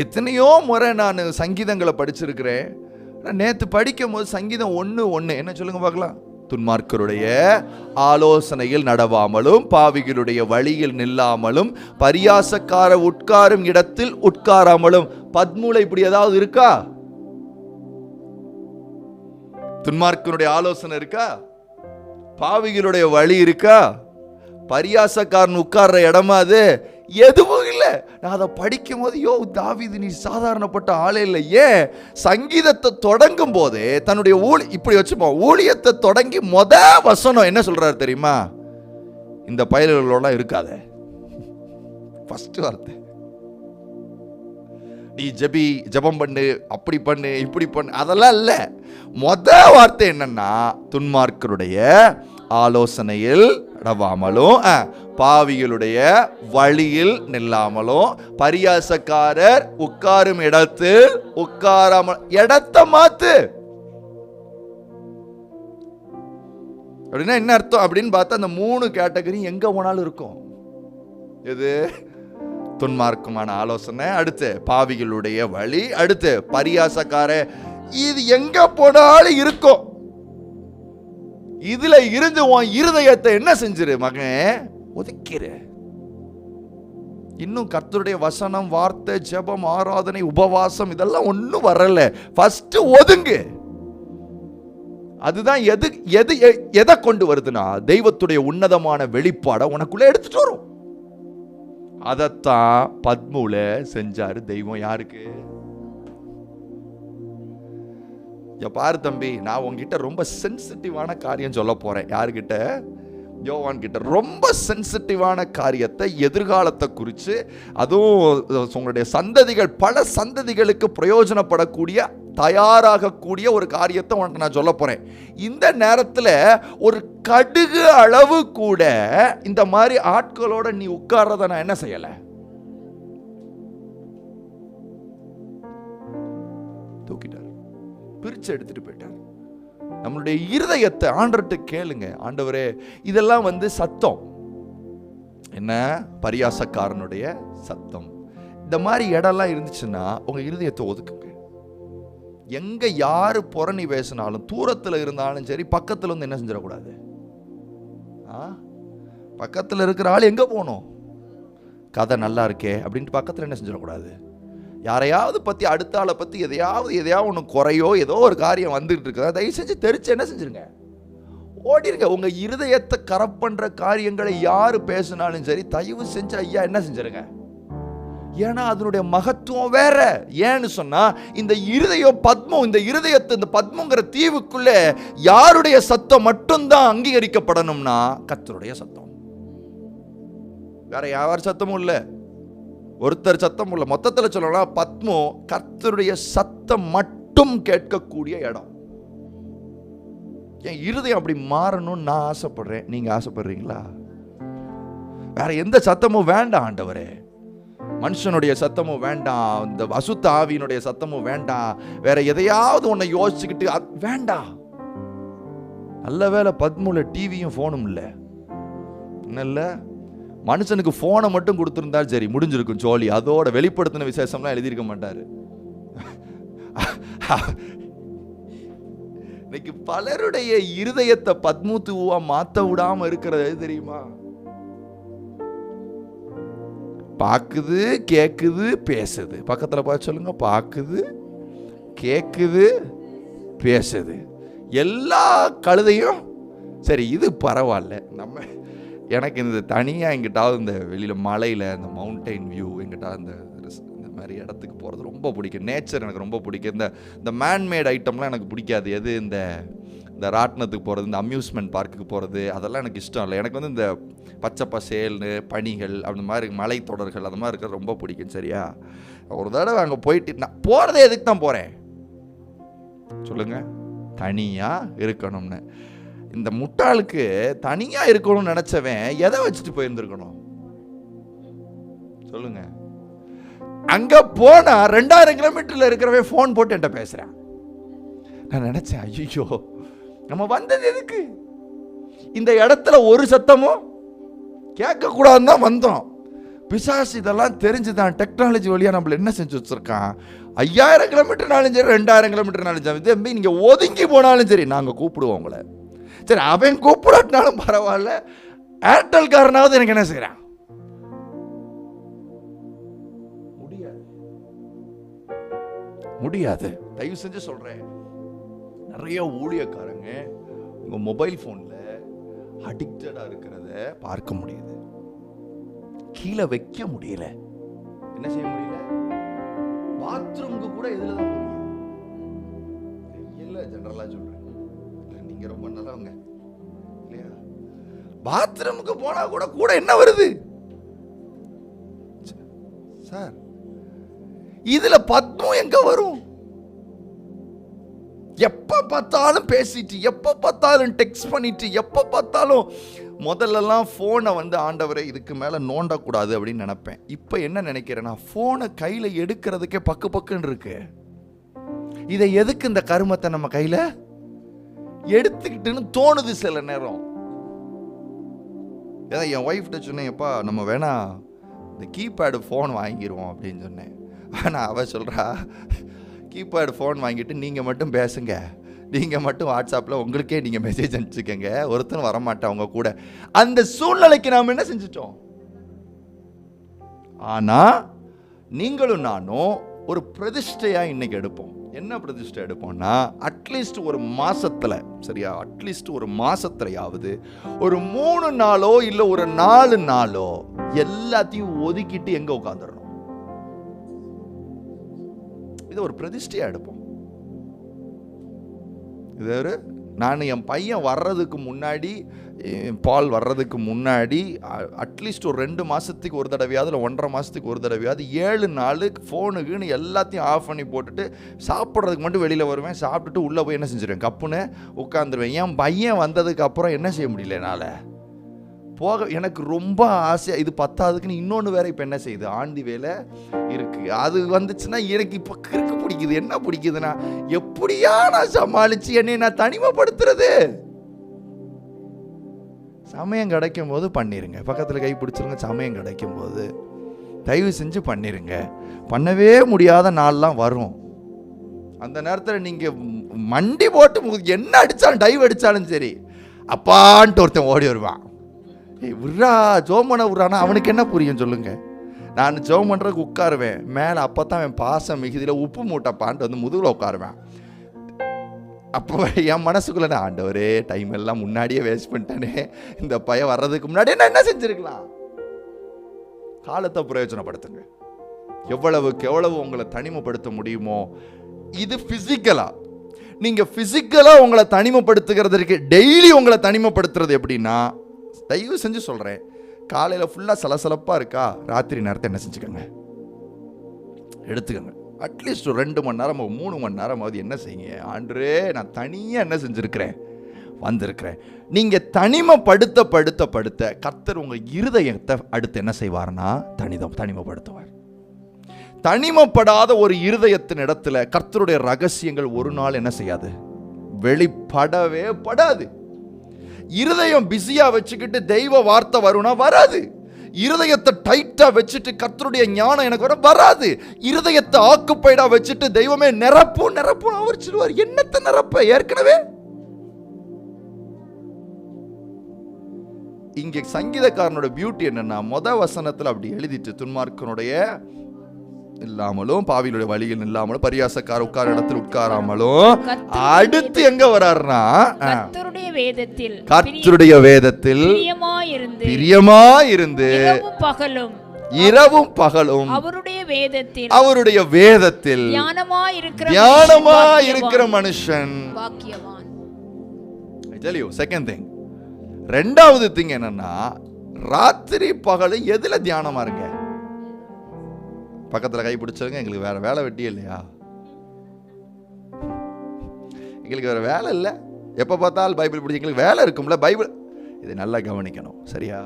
எத்தனையோ முறை நான் சங்கீதங்களை படிச்சிருக்கிறேன். நேற்று படிக்கும் போது சங்கீதம் 1:1 என்ன சொல்லுங்க பார்க்கலாம். துன்மார்க்கருடைய ஆலோசனையில் நடவாமலும் பாவிகளுடைய வழியில் நில்லாமலும் பரியாசக்கார உட்காரும் இடத்தில் உட்காராமலும். பத்மூல இப்படி ஏதாவது இருக்கா? துன்மார்க்கனுடைய ஆலோசனை இருக்கா? பாவிகளுடைய வழி இருக்கா? பரியாசக்காரன் உட்கார்ற இடமா அது? எதுவும் இல்லை. நான் அதை படிக்கும் போது தாவீது நீ சாதாரணப்பட்ட ஆளே இல்லை. ஏன்? சங்கீதத்தை தொடங்கும் போதே தன்னுடைய இப்படி வச்சுப்போம், ஊழியத்தை தொடங்கி வசனம் என்ன சொல்றாரு தெரியுமா? இந்த பயல்களோட இருக்காத. ஃபர்ஸ்ட் வார்த்தை, நீ ஜெபம் பண்ணு, அப்படி பண்ணு, இப்படி பண்ணு, அதெல்லாம் இல்ல. வார்த்தை என்னன்னா துன்மார்க்கருடைய ஆலோசனையில் நடவாமலும் பாவிகளுடைய வழியில் நில்லாமலும் பரியாசக்காரர் உட்காரும் இடத்தில் உட்காராமல். இடத்தை மாத்து அப்படின்னா என்ன அர்த்தம் அப்படின்னு பார்த்தா அந்த 3 கேட்டகரி எங்க போனாலும் இருக்கும். எது? துன்மார்க்கமான ஆலோசனை, அடுத்து பாவிகளுடைய வழி, அடுத்து பரியாசக்கார. இது எங்க போனாலும் இருக்கும். இதுல இருந்து உன் இருதயத்தை என்ன செஞ்சிரு மகன், ஒதுக்கிற. இன்னும் கர்த்தருடைய வசனம், வார்த்தை, ஜெபம், ஆராதனை, உபவாசம் இதெல்லாம் ஒன்றும் வரல. ஃபர்ஸ்ட் ஒதுங்கு. அதுதான் எதை கொண்டு வருதுன்னா தெய்வத்துடைய உன்னதமான வெளிப்பாடை உனக்குள்ள எடுத்துட்டு வரும். அதத்தான் பத்முல செஞ்சாரு தெய்வம். யாருக்கு? பாரு தம்பி, நான் உங்ககிட்ட ரொம்ப சென்சிட்டிவான காரியம் சொல்ல போறேன். யாருக்கிட்ட? யோவான் கிட்ட. ரொம்ப சென்சிட்டிவான காரியத்தை, எதிர்காலத்தை குறித்து, அதுவும் உங்களுடைய சந்ததிகள், பல சந்ததிகளுக்கு பிரயோஜனப்படக்கூடிய, தயாராகக்கூடிய ஒரு காரியத்தை உனக்கு நான் சொல்ல போறேன். இந்த நேரத்தில் ஒரு கடுகு அளவு கூட இந்த மாதிரி ஆட்களோட நீ உட்கார்றத நான் என்ன செய்யல? தூக்கிட்டார், பிரிச்சு எடுத்துட்டு போயிட்டார். நம்மளுடைய இருதயத்தை ஆண்டவர்கிட்ட கேளுங்க. ஆண்டவரே, இதெல்லாம் சத்தம் என்ன? பரியாசக்காரனுடைய சத்தம். இந்த மாதிரி இடம்லாம் இருந்துச்சுன்னா உங்க இருதயத்தை ஒதுக்குங்க. எங்க யாரு புறணி பேசினாலும், தூரத்தில் இருந்தாலும் சரி, பக்கத்துல என்ன செஞ்சிடக்கூடாது? பக்கத்தில் இருக்கிற ஆள் எங்க போகணும்? கதை நல்லா இருக்கே அப்படின்ட்டு பக்கத்தில் என்ன செஞ்சிடக்கூடாது? யாரையாவது பற்றி, அடுத்த ஆளை பற்றி எதையாவது ஒன்று குறையோ ஏதோ ஒரு காரியம் வந்துட்டு இருக்குதா, தயவு செஞ்சு தெரிச்சு என்ன செஞ்சிருங்க? ஓடிருங்க. உங்கள் இருதயத்தை கரெக்ட் பண்ணுற காரியங்களை யார் பேசினாலும் சரி, தயவு செஞ்சு ஐயா என்ன செஞ்சிருங்க? ஏன்னா அதனுடைய மகத்துவம் வேற. ஏன்னு சொன்னா, இந்த இருதயம் பத்மம், இந்த இருதயத்தை, இந்த பத்மங்கிற தீவுக்குள்ள யாருடைய சத்தம் மட்டும்தான் அங்கீகரிக்கப்படணும்னா கர்த்தருடைய சத்தம். வேற யார் சத்தமும் இல்லை, ஒருத்தர் சத்தம் இல்லை. மொத்தத்தில் சொல்லலாம், பத்மோ கர்த்தருடைய சத்தம் மட்டும் கேட்கக்கூடிய இடம். என் இருதயம் அப்படி மாறணும்னு நான் ஆசைப்படுறேன். நீங்க ஆசைப்படுறீங்களா? வேற எந்த சத்தமும் வேண்டாம் ஆண்டவரே. மனுஷனுடைய சத்தமும் வேண்டாம், இந்த அசுத்த ஆவியினுடைய சத்தமும் வேண்டாம், வேற எதையாவது ஒன்னை யோசிச்சுக்கிட்டு வேண்டாம். நல்ல வேலை பத்முல டிவியும் போனும் இல்லை. இல்ல, மனுஷனுக்கு போனை மட்டும் கொடுத்துருந்தாலும் சரி, முடிஞ்சிருக்கும் ஜோலி. அதோட வெளிப்படுத்தின விசேஷம்லாம் எழுதியிருக்க மாட்டாரு. இன்னைக்கு பலருடைய இருதயத்தை பத்மூத்துவா மாத்த விடாம இருக்கிறது தெரியுமா? பாக்குது, கேக்குது, பேசுது. பக்கத்துல பார்த்து சொல்லுங்க, பாக்குது, கேக்குது, பேசுது. எல்லா கழுதையும் சரி, இது பரவாயில்ல. எனக்கு இந்த தனியாக எங்கிட்டாவது இந்த வெளியில் மலையில் இந்த மவுண்டெயின் வியூ எங்கிட்டாவது இந்த மாதிரி இடத்துக்கு போகிறது ரொம்ப பிடிக்கும். நேச்சர் எனக்கு ரொம்ப பிடிக்கும். இந்த மேன்மேட் ஐட்டம்லாம் எனக்கு பிடிக்காது. எது இந்த ராட்டினத்துக்கு போகிறது, இந்த அம்யூஸ்மெண்ட் பார்க்குக்கு போகிறது, அதெல்லாம் எனக்கு இஷ்டம் இல்லை. எனக்கு இந்த பச்சை பசேல்னு பனிகள் அந்த மாதிரி மலை தொடர்கள் அந்த மாதிரி இருக்கிறது ரொம்ப பிடிக்கும். சரியா? ஒரு தடவை அங்கே போயிட்டு நான் போகிறதே எதுக்கு தான் போகிறேன் சொல்லுங்கள்? தனியாக இருக்கணும்னு. இந்த முட்டாளுக்கு தனியா இருக்கணும்னு நினைச்சவன் எதை வச்சுட்டு போயிருந்திருக்கணும் சொல்லுங்க? அங்க போனா 2000 கிலோமீட்டர்ல இருக்கிறவன் போன் போட்டு என்கிட்ட பேசுறான். நான் நினைச்சேன், ஐயோ நம்ம வந்தது எதுக்கு? இந்த இடத்துல ஒரு சத்தமும் கேட்க கூடாதுன்னு தான் வந்தோம். பிசாசு இதெல்லாம் தெரிஞ்சுதான் டெக்னாலஜி வழியா நம்மள என்ன செஞ்சு வச்சிருக்கான். 5000 கிலோமீட்டர்னாலும் சரி, 2000 கிலோமீட்டர்னாலும் சரி, நீங்க ஒதுங்கி போனாலும் சரி, நாங்க கூப்பிடுவோம் உங்களை. சரி, அவன் கூப்பிடாட்டினாலும் பரவாயில்ல, ஏர்டெல் காரனாவது எனக்கு என்ன செய்யறான்? முடியாது. தயவு செஞ்சு சொல்றேன், நிறைய ஊழியக்காரங்க உங்க மொபைல் போன்ல அடிக்டடா இருக்கிறத பார்க்க முடியுது. கீழே வைக்க முடியல. என்ன செய்ய முடியல? பாத்ரூமுக்கு கூட இதுலதான் முடியும். இல்ல, ஜெனரலா சொல்றேன், நீங்க ரொம்ப நல்லவங்க இல்லையா? பாத்ரூமுக்கு போனா கூட என்ன வருது சார்? இதுல பத்மம் எங்க வரும்? எப்ப பார்த்தாலும் பேசிட்டு, எப்ப பார்த்தாலும் டெக்ஸ்ட் பண்ணிட்டு, எப்ப பார்த்தாலும். முதல்லலாம் போனை ஆண்டவரே இதுக்கு மேல நோண்டக்கூடாது அப்படின்னு நினைப்பேன். இப்ப என்ன நினைக்கிறேன்னா, போனை கையில எடுக்கிறதுக்கே பக்குன்னு இருக்கு. இதை எதுக்கு இந்த கருமத்தை நம்ம கையில எடுத்துக்கிட்டுன்னு தோணுது சில நேரம். ஏதாவது என் ஒய்ஃப்ட்ட சொன்னேன், எப்பா நம்ம வேணா இந்த கீபேடு ஃபோன் வாங்கிடுவோம் அப்படின்னு சொன்னேன். ஆனால் அவள் சொல்கிறா, கீபேடு ஃபோன் வாங்கிட்டு நீங்கள் மட்டும் பேசுங்க, நீங்கள் மட்டும் வாட்ஸ்அப்பில் உங்களுக்கே நீங்கள் மெசேஜ் அனுப்பிச்சுக்கங்க, ஒருத்தரும் வரமாட்டேன் அவங்க கூட. அந்த சூழ்நிலைக்கு நாம் என்ன செஞ்சிட்டோம்? ஆனா நீங்களும் நானும் ஒரு பிரதிஷ்டையா இன்னைக்கு எடுப்போம். என்ன பிரதிஷ்டை எடுப்போம்னா, அட்லீஸ்ட் ஒரு மாசத்துல, சரியா, அட்லீஸ்ட் ஒரு மாசத்துலயாவது ஒரு 3 நாளோ இல்ல ஒரு 4 நாளோ எல்லாத்தையும் ஒதுக்கிட்டு எங்க உட்கார்ந்துடணும். இது ஒரு பிரதிஷ்டையா எடுப்போம். இது நான் என் பையன் வர்றதுக்கு முன்னாடி, பால் வர்றதுக்கு முன்னாடி அட்லீஸ்ட் ஒரு 2 மாதத்துக்கு ஒரு தடவையாவது இல்லை 1.5 மாதத்துக்கு ஒரு தடவையாவது 7 நாள் ஃபோனுக்குன்னு எல்லாத்தையும் ஆஃப் பண்ணி போட்டுட்டு சாப்பிட்றதுக்கு மட்டும் வெளியில் வருவேன். சாப்பிட்டுட்டு உள்ளே போய் என்ன செஞ்சிருவேன், கப்புன்னு உட்காந்துருவேன். என் பையன் வந்ததுக்கு அப்புறம் என்ன செய்ய முடியல என்னால் போக. எனக்கு ரொம்ப ஆசையாக, இது பத்தாவதுக்குன்னு இன்னொன்று வேற இப்போ என்ன செய்யுது, ஆண்டி வேலை இருக்குது. அது வந்துச்சுன்னா எனக்கு இப்போ கிறுக்கு பிடிக்குது. என்ன பிடிக்குதுன்னா, எப்படியா நான் சமாளித்து என்னை நான் தனிமைப்படுத்துறது. சமயம் கிடைக்கும் போது பண்ணிருங்க, பக்கத்தில் கை பிடிச்சிருங்க. சமயம் கிடைக்கும் போது தயவு செஞ்சு பண்ணிருங்க. பண்ணவே முடியாத நாள்லாம் வரும். அந்த நேரத்தில் நீங்கள் மண்டி போட்டு என்ன அடித்தாலும், டைவ் அடித்தாலும் சரி, அப்பான்ட்டு ஒருத்தன் ஓடி வருவான். விட்றா ஜோமனை விட்றானா, அவனுக்கு என்ன புரியும் சொல்லுங்க. நான் ஜோம் பண்ணுறதுக்கு உட்காருவேன் மேலே. அப்போ தான் என் பாசம் மிகுதியில் உப்பு மூட்டைப்பான்ட்டு வந்து முதுகில் உட்காருவேன். அப்போ என் மனசுக்குள்ளே, ஆண்டவரே டைம் எல்லாம் முன்னாடியே வேஸ்ட் பண்ணிட்டேனே, இந்த பையன் வர்றதுக்கு முன்னாடியே நான் என்ன செஞ்சுருக்கலாம். காலத்தை பிரயோஜனப்படுத்துங்க. எவ்வளவுக்கு எவ்வளவு உங்களை தனிமைப்படுத்த முடியுமோ. இது ஃபிசிக்கலா. நீங்கள் ஃபிசிக்கலாக உங்களை தனிமைப்படுத்துகிறதுக்கு டெய்லி உங்களை தனிமைப்படுத்துறது எப்படின்னா, தயவு செஞ்சு சொல்கிறேன், காலையில் ஃபுல்லாக சலசலப்பாக இருக்கா, ராத்திரி நேரத்தை என்ன செஞ்சுக்கோங்க, எடுத்துக்கோங்க. அட்லீஸ்ட் ஒரு 2 மணி நேரம் 3 மணி நேரமாவது என்ன செய்யுங்க. ஆண்டவரே நான் தனியாக என்ன செஞ்சுருக்கிறேன், வந்திருக்கிறேன். நீங்கள் தனிமைப்படுத்த படுத்த படுத்த கர்த்தர் உங்கள் இருதயத்தை அடுத்து என்ன செய்வார்னா தனிமைப்படுத்துவார். தனிமைப்படாத ஒரு இருதயத்தின் இடத்துல கர்த்தருடைய ரகசியங்கள் ஒரு நாள் என்ன செய்யாது, வெளிப்படவே படாது. இருதயம் பிஸியா வச்சுக்கிட்டு தெய்வ வார்த்தை வரும்னா வராது. இருதயத்தை டைட்டா வச்சுட்டு கர்த்தருடைய ஞானம் எனக்கு வராது. இருதயத்தை ஆக்குப்பைடா வச்சுட்டு தெய்வமே நிரப்பும் அவர் சொல்லுவார். என்னத்தை நிரப்ப? ஏற்கனவே இங்க சங்கீதக்காரனோட பியூட்டி என்னன்னா, வசனத்துல அப்படி எழுதிட்டு, துன்மார்க்கனுடைய இல்லாமலும் பாவிகளுடைய வழியில் இல்லாமலும் பரியாசக்கார உட்கார இடத்தில் உட்காராமலும், அடுத்து எங்க வராருன்னா, கர்த்தருடைய வேதத்தில் பிரியமாயிருந்து இரவும் பகலும் அவருடைய வேதத்தில் தியானமாயிருக்கிற மனுஷன் பாக்கியவான். செகண்ட் திங், ரெண்டாவது திங் என்னன்னா, ராத்திரி பகலும் எதுல தியானமா இருங்க. பக்கத்தில் கை பிடிச்சவங்க, எங்களுக்கு வேற வேலை வெட்டி இல்லையா, எங்களுக்கு வேற வேலை இல்லை, எப்போ பார்த்தாலும் பைபிள் பிடிச்சி எங்களுக்கு வேலை இருக்கும்ல, பைபிள். இதை நல்லா கவனிக்கணும், சரியா?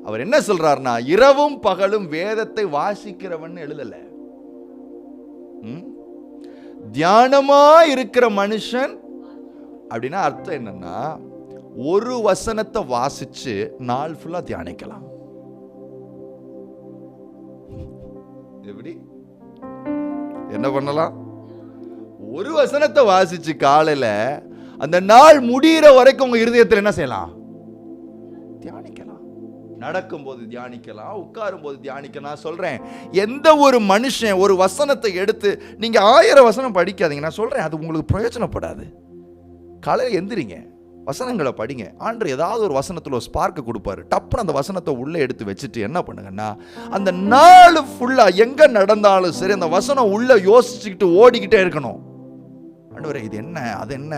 அவர் என்ன சொல்றாருன்னா, இரவும் பகலும் வேதத்தை வாசிக்கிறவன் எழுதல, தியானமா இருக்கிற மனுஷன். அப்படின்னா அர்த்தம் என்னன்னா, ஒரு வசனத்தை வாசிச்சு நாள் ஃபுல்லா தியானிக்கலாம். எப்படி என்ன பண்ணலாம்? ஒரு வசனத்தை வாசிச்சு காலையில அந்த நாள் முடிகிற வரைக்கும் உங்க இருதயத்தில் என்ன செய்யலாம், தியானிக்கலாம். நடக்கும் போது தியானிக்கலாம், உட்காரும் போது தியானிக்கலாம். சொல்றேன், எந்த ஒரு மனுஷன் ஒரு வசனத்தை எடுத்து நீங்க 1000 வசனம் படிக்காதீங்க, நான் சொல்றேன், அது உங்களுக்கு பிரயோஜனப்படாது. காலையில் எந்திரிங்க, வசனங்களை படிங்க. ஆண்டவர் ஏதாவது ஒரு வசனத்தில் ஒரு ஸ்பார்க்கு கொடுப்பாரு. டப்புன்னு அந்த வசனத்தை உள்ளே எடுத்து வச்சுட்டு என்ன பண்ணுங்கன்னா, அந்த நாள் ஃபுல்லாக எங்கே நடந்தாலும் சரி அந்த வசனம் உள்ளே யோசிச்சுக்கிட்டு ஓடிக்கிட்டே இருக்கணும். ஆண்டவரே இது என்ன, அது என்ன,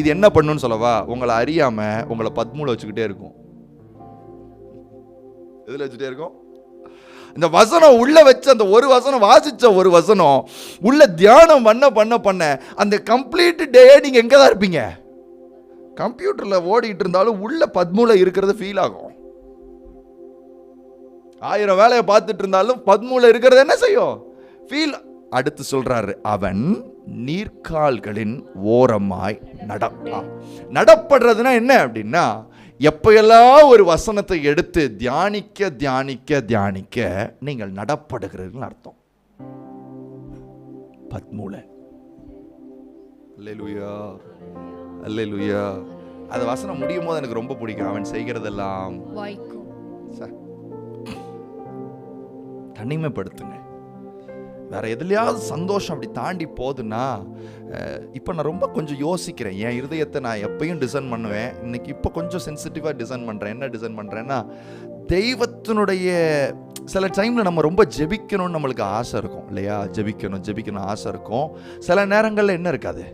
இது என்ன பண்ணுன்னு சொல்லவா? உங்களை அறியாமல் உங்களை பத்மூல வச்சுக்கிட்டே இருக்கும். எதில் வச்சுட்டே இருக்கும்? இந்த வசனம் உள்ள வச்சு அந்த ஒரு வசனம் வாசிச்ச ஒரு வசனம் உள்ள தியானம் பண்ண அந்த கம்ப்ளீட் டே நீங்கள் எங்கே தான் இருப்பீங்க? கம்ப்யூட்டரில் ஓடிட்டு இருந்தாலும் உள்ள பத்மூல இருக்கிறது ஃபீல் ஆகும். 1000 வேலையை பார்த்துட்டு இருந்தாலும் பத்மூல இருக்கிறது என்ன செய்யும்? ஃபீல். அடுத்து சொல்றாரு, அவன் நீர்க்கால்களின் ஓரமாய் நடப்படுறதுன்னா என்ன அப்படின்னா, எப்பெல்லாம் ஒரு வசனத்தை எடுத்து தியானிக்க தியானிக்க தியானிக்க நீங்கள் நடப்படுகிறீர்கள் அர்த்தம். பத்மூல. அல்லேலூயா, அல்லேலூயா. அது வசனம் முடியும் போது எனக்கு ரொம்ப பிடிக்கும். அவன் செய்கிறதெல்லாம் வாய்க்கும். தனிமைப்படுத்துங்க. வேற எதுலையாவது சந்தோஷம் அப்படி தாண்டி போகுதுன்னா, இப்போ நான் ரொம்ப கொஞ்சம் யோசிக்கிறேன். என் இருதயத்தை நான் எப்பயும் டிசைன் பண்ணுவேன். இன்னைக்கு இப்போ கொஞ்சம் சென்சிட்டிவாக டிசைன் பண்ணுறேன். என்ன டிசைன் பண்ணுறேன்னா, தெய்வத்தினுடைய சில டைமில் நம்ம ரொம்ப ஜெபிக்கணும்னு நம்மளுக்கு ஆசை இருக்கும் இல்லையா? ஜெபிக்கணும் ஆசை இருக்கும். சில நேரங்களில் என்ன இருக்காது,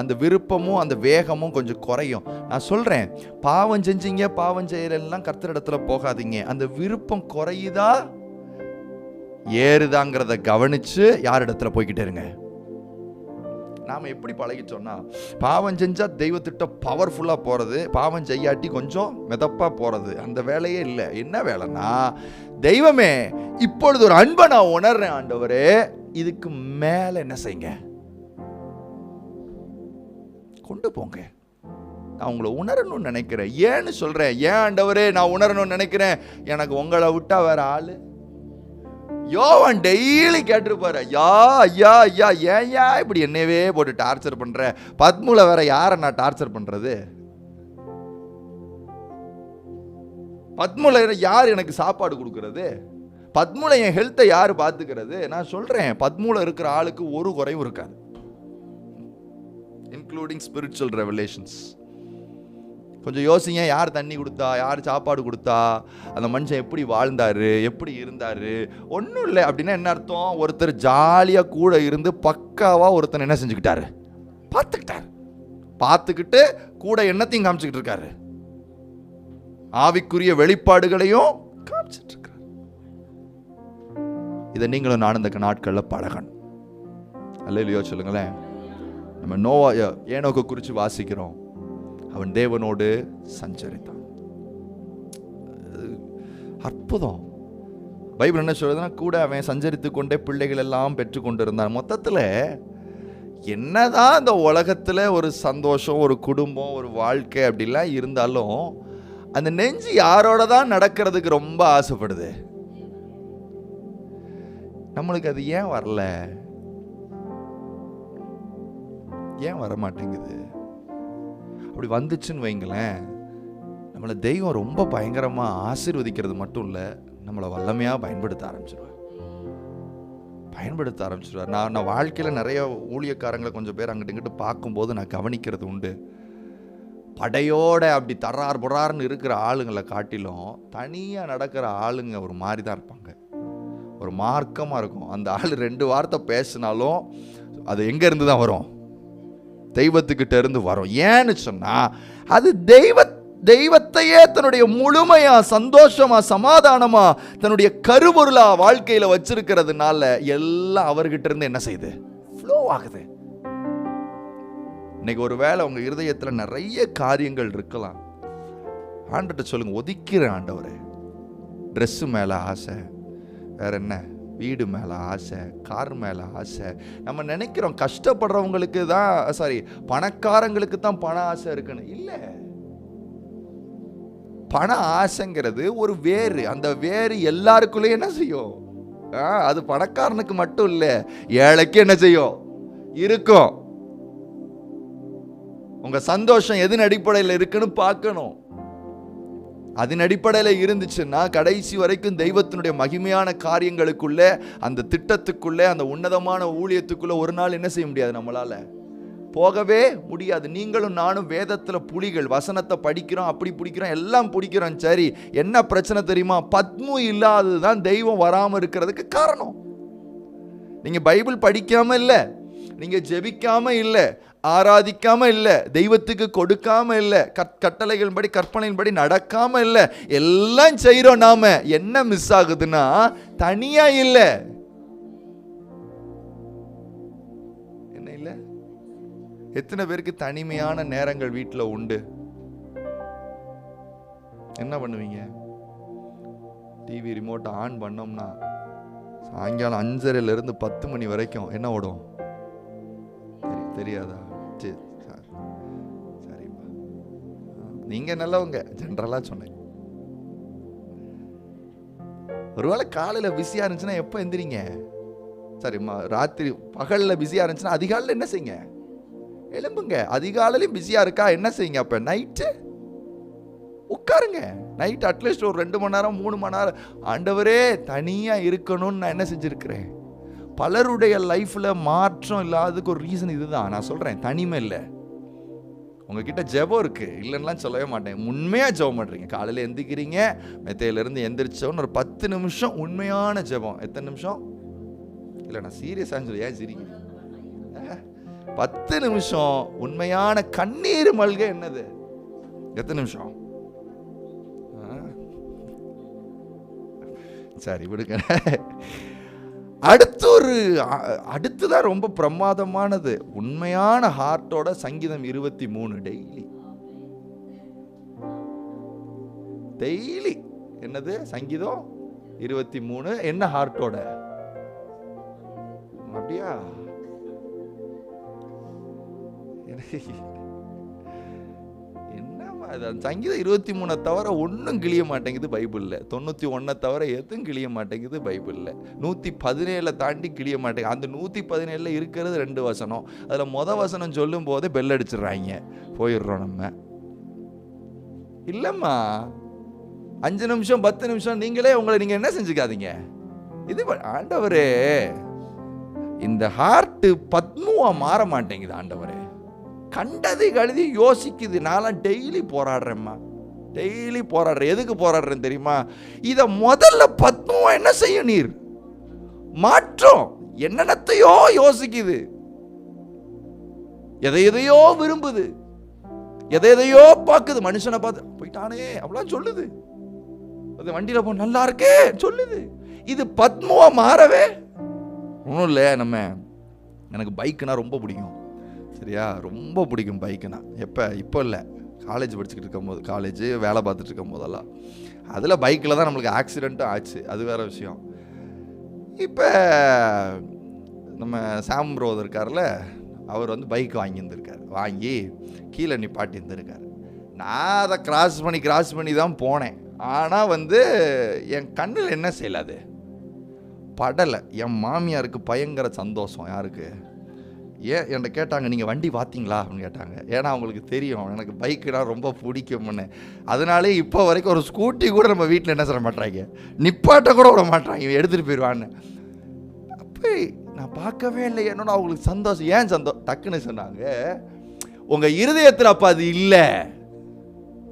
அந்த விருப்பமும் அந்த வேகமும் கொஞ்சம் குறையும். நான் சொல்கிறேன், பாவம் செஞ்சீங்க, பாவம் செய்யலாம், கர்த்தரிடத்துல போகாதீங்க. அந்த விருப்பம் குறையுதா ஏறுதாங்கிறத கவனிச்சு யார் இடத்துல போய்கிட்டே இருங்க. நாம எப்படி பழகிச்சோம்னா, பாவம் செஞ்சா தெய்வத்திட்ட பவர்ஃபுல்லா போறது, பாவம் செய்யாட்டி கொஞ்சம் மிதப்பா போறது, அந்த வேலையே இல்லை. என்ன வேலைன்னா, தெய்வமே இப்பொழுது ஒரு அன்பை நான் உணர்றேன் ஆண்டவரே, இதுக்கு மேல என்ன செய்யுங்க, கொண்டு போங்க. நான் உங்களை உணரணும்னு நினைக்கிறேன். ஏன்னு சொல்றேன், ஏன் ஆண்டவரே நான் உணரணும்னு நினைக்கிறேன், எனக்கு உங்களை விட்டா வேற ஆளு. யோவான் டெய்லி கேட்டிருப்பாரு, ஐயா ஐயா ஐயா ஏயா இப்படி என்னவே போட்டு டார்ச்சர் பண்ற, பத்முல வேற யார நான் டார்ச்சர் பண்றது, பத்முல யார் எனக்கு சாப்பாடு கொடுக்கறது, பத்முல என் ஹெல்த்தை யாரு பாத்துக்கிறது. நான் சொல்றேன், பத்முல இருக்கிற ஆளுக்கு ஒரு குறையும் இருக்காது, இன்க்ளூடிங் ஸ்பிரிச்சுவல் ரெவலேஷன்ஸ். கொஞ்சம் யோசிங்க, யார் தண்ணி கொடுத்தா, யார் சாப்பாடு கொடுத்தா, அந்த மனுஷன் எப்படி வாழ்ந்தாரு, எப்படி இருந்தாரு. ஒன்றும் இல்லை அப்படின்னா என்ன அர்த்தம், ஒருத்தர் ஜாலியாக கூட இருந்து பக்காவாக ஒருத்தர் என்ன செஞ்சுக்கிட்டாரு, பார்த்துக்கிட்டு கூட என்னத்தையும் காமிச்சுக்கிட்டு இருக்காரு, ஆவிக்குரிய வெளிப்பாடுகளையும் காமிச்சிட்டு இருக்காரு. இதை நீங்களும் நானும் இந்த நாட்களில் பழகணும். அல்லேலூயா சொல்லுங்களேன். நம்ம ஏனோக்கு குறித்து வாசிக்கிறோம், அவன் தேவனோடு சஞ்சரித்தான். அற்புதம். பைபிள் என்ன சொல்றதுன்னா, கூட அவன் சஞ்சரித்து கொண்டே பிள்ளைகள் எல்லாம் பெற்று கொண்டிருந்தான். மொத்தத்தில் என்னதான் இந்த உலகத்தில் ஒரு சந்தோஷம், ஒரு குடும்பம், ஒரு வாழ்க்கை அப்படிலாம் இருந்தாலும், அந்த நெஞ்சு யாரோட தான் நடக்கிறதுக்கு ரொம்ப ஆசைப்படுது. நம்மளுக்கு அது ஏன் வரல, ஏன் வர மாட்டேங்குது? அப்படி வந்துச்சுன்னு வைங்களேன், நம்மளை தெய்வம் ரொம்ப பயங்கரமாக ஆசீர்வதிக்கிறது மட்டும் இல்லை, நம்மளை வல்லமையாக பயன்படுத்த ஆரம்பிச்சிருவார். நான் வாழ்க்கையில் நிறைய ஊழியக்காரங்களை கொஞ்சம் பேர் அங்கிட்டு இங்கிட்டு பார்க்கும்போது நான் கவனிக்கிறது உண்டு. படையோட அப்படி தர்றார் புறார்னு இருக்கிற ஆளுங்களை காட்டிலும் தனியாக நடக்கிற ஆளுங்க ஒரு மாதிரி தான் இருப்பாங்க, ஒரு மார்க்கமாக இருக்கும். அந்த ஆள் 2 வார்த்தை பேசினாலும் அது எங்கேருந்து தான் வரும், தெய்வத்துக்கிட்ட இருந்து வரும். ஏன்னு சொன்னா, அது தெய்வத்தையே தன்னுடைய முழுமையா, சந்தோஷமா, சமாதானமா, தன்னுடைய கருபொருளா வாழ்க்கையில வச்சிருக்கிறதுனால எல்லாம் அவர்கிட்ட இருந்து என்ன செய்யுது, ஃப்ளோ ஆகுது. இன்னைக்கு ஒரு வேளை உங்க இருதயத்துல நிறைய காரியங்கள் இருக்கலாம். ஆண்டவர்கிட்ட சொல்லுங்க, ஒதுக்கிறேன் ஆண்டவரே. ட்ரெஸ் மேல ஆசை, வேற என்ன, வீடு மேலே ஆசை, கார் மேலே ஆசை. நம்ம நினைக்கிறோம் கஷ்டப்படுறவங்களுக்கு தான், பணக்காரங்களுக்கு தான் பண ஆசை இருக்குன்னு. இல்லை, பண ஆசைங்கிறது ஒரு வேறு. அந்த வேறு எல்லாருக்குள்ளேயும் என்ன செய்யும், அது பணக்காரனுக்கு மட்டும் இல்லை, ஏழைக்கு என்ன செய்யும், இருக்கும். உங்க சந்தோஷம் எதன் அடிப்படையில் இருக்குன்னு பார்க்கணும். அதன் அடிப்படையில் இருந்துச்சுன்னா கடைசி வரைக்கும் தெய்வத்தினுடைய மகிமையான காரியங்களுக்குள்ள, அந்த திட்டத்துக்குள்ள, அந்த உன்னதமான ஊழியத்துக்குள்ள ஒரு நாள் என்ன செய்ய முடியாது, நம்மளால போகவே முடியாது. நீங்களும் நானும் வேதத்தில் புலிகள், வசனத்தை படிக்கிறோம், அப்படி பிடிக்கிறோம், எல்லாம் பிடிக்கிறோம். சரி, என்ன பிரச்சனை தெரியுமா, பத்மு இல்லாததுதான் தெய்வம் வராமல் இருக்கிறதுக்கு காரணம். நீங்க பைபிள் படிக்காம இல்லை, நீங்க ஜெபிக்காம இல்லை, ஆராதிக்காம இல்லை, தெய்வத்துக்கு கொடுக்காம இல்லை, கட்டளைகள் படி கற்பனையின் படி நடக்காம இல்லை, எல்லாம் செய்யறோம். நாம என்ன மிஸ் ஆகுதுன்னா, தனியா இல்லை, என்ன இல்லை. எத்தனை பேருக்கு தனிமையான நேரங்கள் வீட்டில் உண்டு? என்ன பண்ணுவீங்க? டிவி ரிமோட்டை ஆன் பண்ணோம்னா சாயங்காலம் 5:30 10 மணி வரைக்கும் என்ன ஓடும் தெரியாதா? சரிப்பா, நீங்க நல்லவங்க, ஜென்ரலா சொன்னேன். ஒருவேளை காலையில பிஸியா இருந்துச்சுன்னா எப்ப எந்திரிங்க? சரிம்மா, ராத்திரி பகல்ல பிஸியா இருந்துச்சுன்னா அதிகாலையில் என்ன செய்யுங்க, எழும்புங்க. அதிகாலையிலும் பிஸியா இருக்கா, என்ன செய்யுங்க அப்ப நைட்டு. உட்காருங்க. நைட் அட்லீஸ்ட் ஒரு 2 மணி நேரம் 3 மணி நேரம் ஆண்டவரே தனியாக இருக்கணும்னு நான் என்ன செஞ்சுருக்கிறேன். பலருடைய லைஃப்பில் மாற்றம் இல்லாததுக்கு ஒரு ரீசன் இதுதான். நான் சொல்கிறேன், தனிமை இல்லை. உங்ககிட்ட ஜெபம் இருக்குது, இல்லைன்னா சொல்லவே மாட்டேன். உண்மையாக ஜெபம் பண்ணுறீங்க. காலையில் எந்திரிக்கிறீங்க, மெத்தையிலேருந்து எந்திரிச்சோன்னு ஒரு 10 நிமிஷம் உண்மையான ஜெபம். எத்தனை நிமிஷம்? இல்லை, நான் சீரியஸாக சொல்லி ஏன் சிரிக்கிறீங்க? 10 நிமிஷம் உண்மையான கண்ணீர் மல்க. என்னது? எத்தனை நிமிஷம்? சரி விடுங்க. அடுத்துதான் ரொம்ப பிரமாதமானது. உண்மையான ஹார்ட்டோட சங்கீதம் 23 டெய்லி. என்னது சங்கீதம் 23? என்ன ஹார்ட்டோட? அப்படியா? என்னமா சங்கீதம் 23 தவிர ஒன்றும் கிளிய மாட்டேங்குது பைபிளில். 91 தவிர எதுவும் கிளிய மாட்டேங்குது பைபிளில். 117 தாண்டி கிளிய மாட்டேங்குது. அந்த 117 இருக்கிறது 2 வசனம். அதில் வசனம் சொல்லும் போதே பெல் அடிச்சிடுறாங்க, போயிடுறோம் நம்ம. இல்லைம்மா, 5 நிமிஷம் 10 நிமிஷம் நீங்களே நீங்க என்ன செஞ்சுக்காதீங்க. இது ஆண்டவரே, இந்த ஹார்ட் பத்முவா மாற மாட்டேங்குது ஆண்டவரே. கண்டதை கழுதி யோசிக்குது. நான் டெய்லி போராடுறேம்மா, டெய்லி போராடுறேன். எதுக்கு போராடுறேன் தெரியுமா? இதை முதல்ல பத்முவா என்ன செய்யும்? நீர் மாற்றம். என்னென்னத்தையோ யோசிக்குது, எதையோ விரும்புது, எதையோ பார்க்குது. மனுஷனை பார்த்து போயிட்டானே அப்படிலாம் சொல்லுது. அது வண்டியில் போ நல்லா இருக்கே சொல்லுது. இது பத்முவா மாறவே ஒன்றும் இல்லை. எனக்கு பைக்குனா ரொம்ப பிடிக்கும். சரியா? ரொம்ப பிடிக்கும் பைக்குனா. இப்போ இல்லை, காலேஜ் படிச்சுக்கிட்டு இருக்கும்போது, காலேஜ் வேலை பார்த்துட்டு இருக்கும் போதெல்லாம் அதில் பைக்கில் தான் நம்மளுக்கு ஆக்சிடெண்ட்டும் ஆச்சு. அது வேறு விஷயம். இப்போ நம்ம சாம் ப்ரோ இருக்கார்ல, அவர் பைக் வாங்கியிருந்திருக்கார். வாங்கி கீழே நிப்பாட்டி இருந்திருக்கார். நான் அதை கிராஸ் பண்ணி தான் போனேன். ஆனால் என் கண்ணில் என்ன செய்யலாது படலை. என் மாமியாருக்கு பயங்கர சந்தோஷம். யாருக்கு? என்கிட்ட கேட்டாங்க, நீங்கள் வண்டி பார்த்தீங்களா அப்படின்னு கேட்டாங்க. ஏன்னா அவங்களுக்கு தெரியும் எனக்கு பைக்குனா ரொம்ப பிடிக்கும்னு. அதனாலே இப்போ வரைக்கும் ஒரு ஸ்கூட்டி கூட நம்ம வீட்டில் என்ன சொல்ல மாட்டாங்க, நிப்பாட்ட கூட விட மாட்டாங்க, எடுத்துகிட்டு போயிடுவான்னு. அப்போ நான் பார்க்கவே இல்லை. என்னன்னா அவங்களுக்கு சந்தோஷம். ஏன் டக்குன்னு சொன்னாங்க, உங்கள் இருதயத்தில் அப்போ அது இல்லை.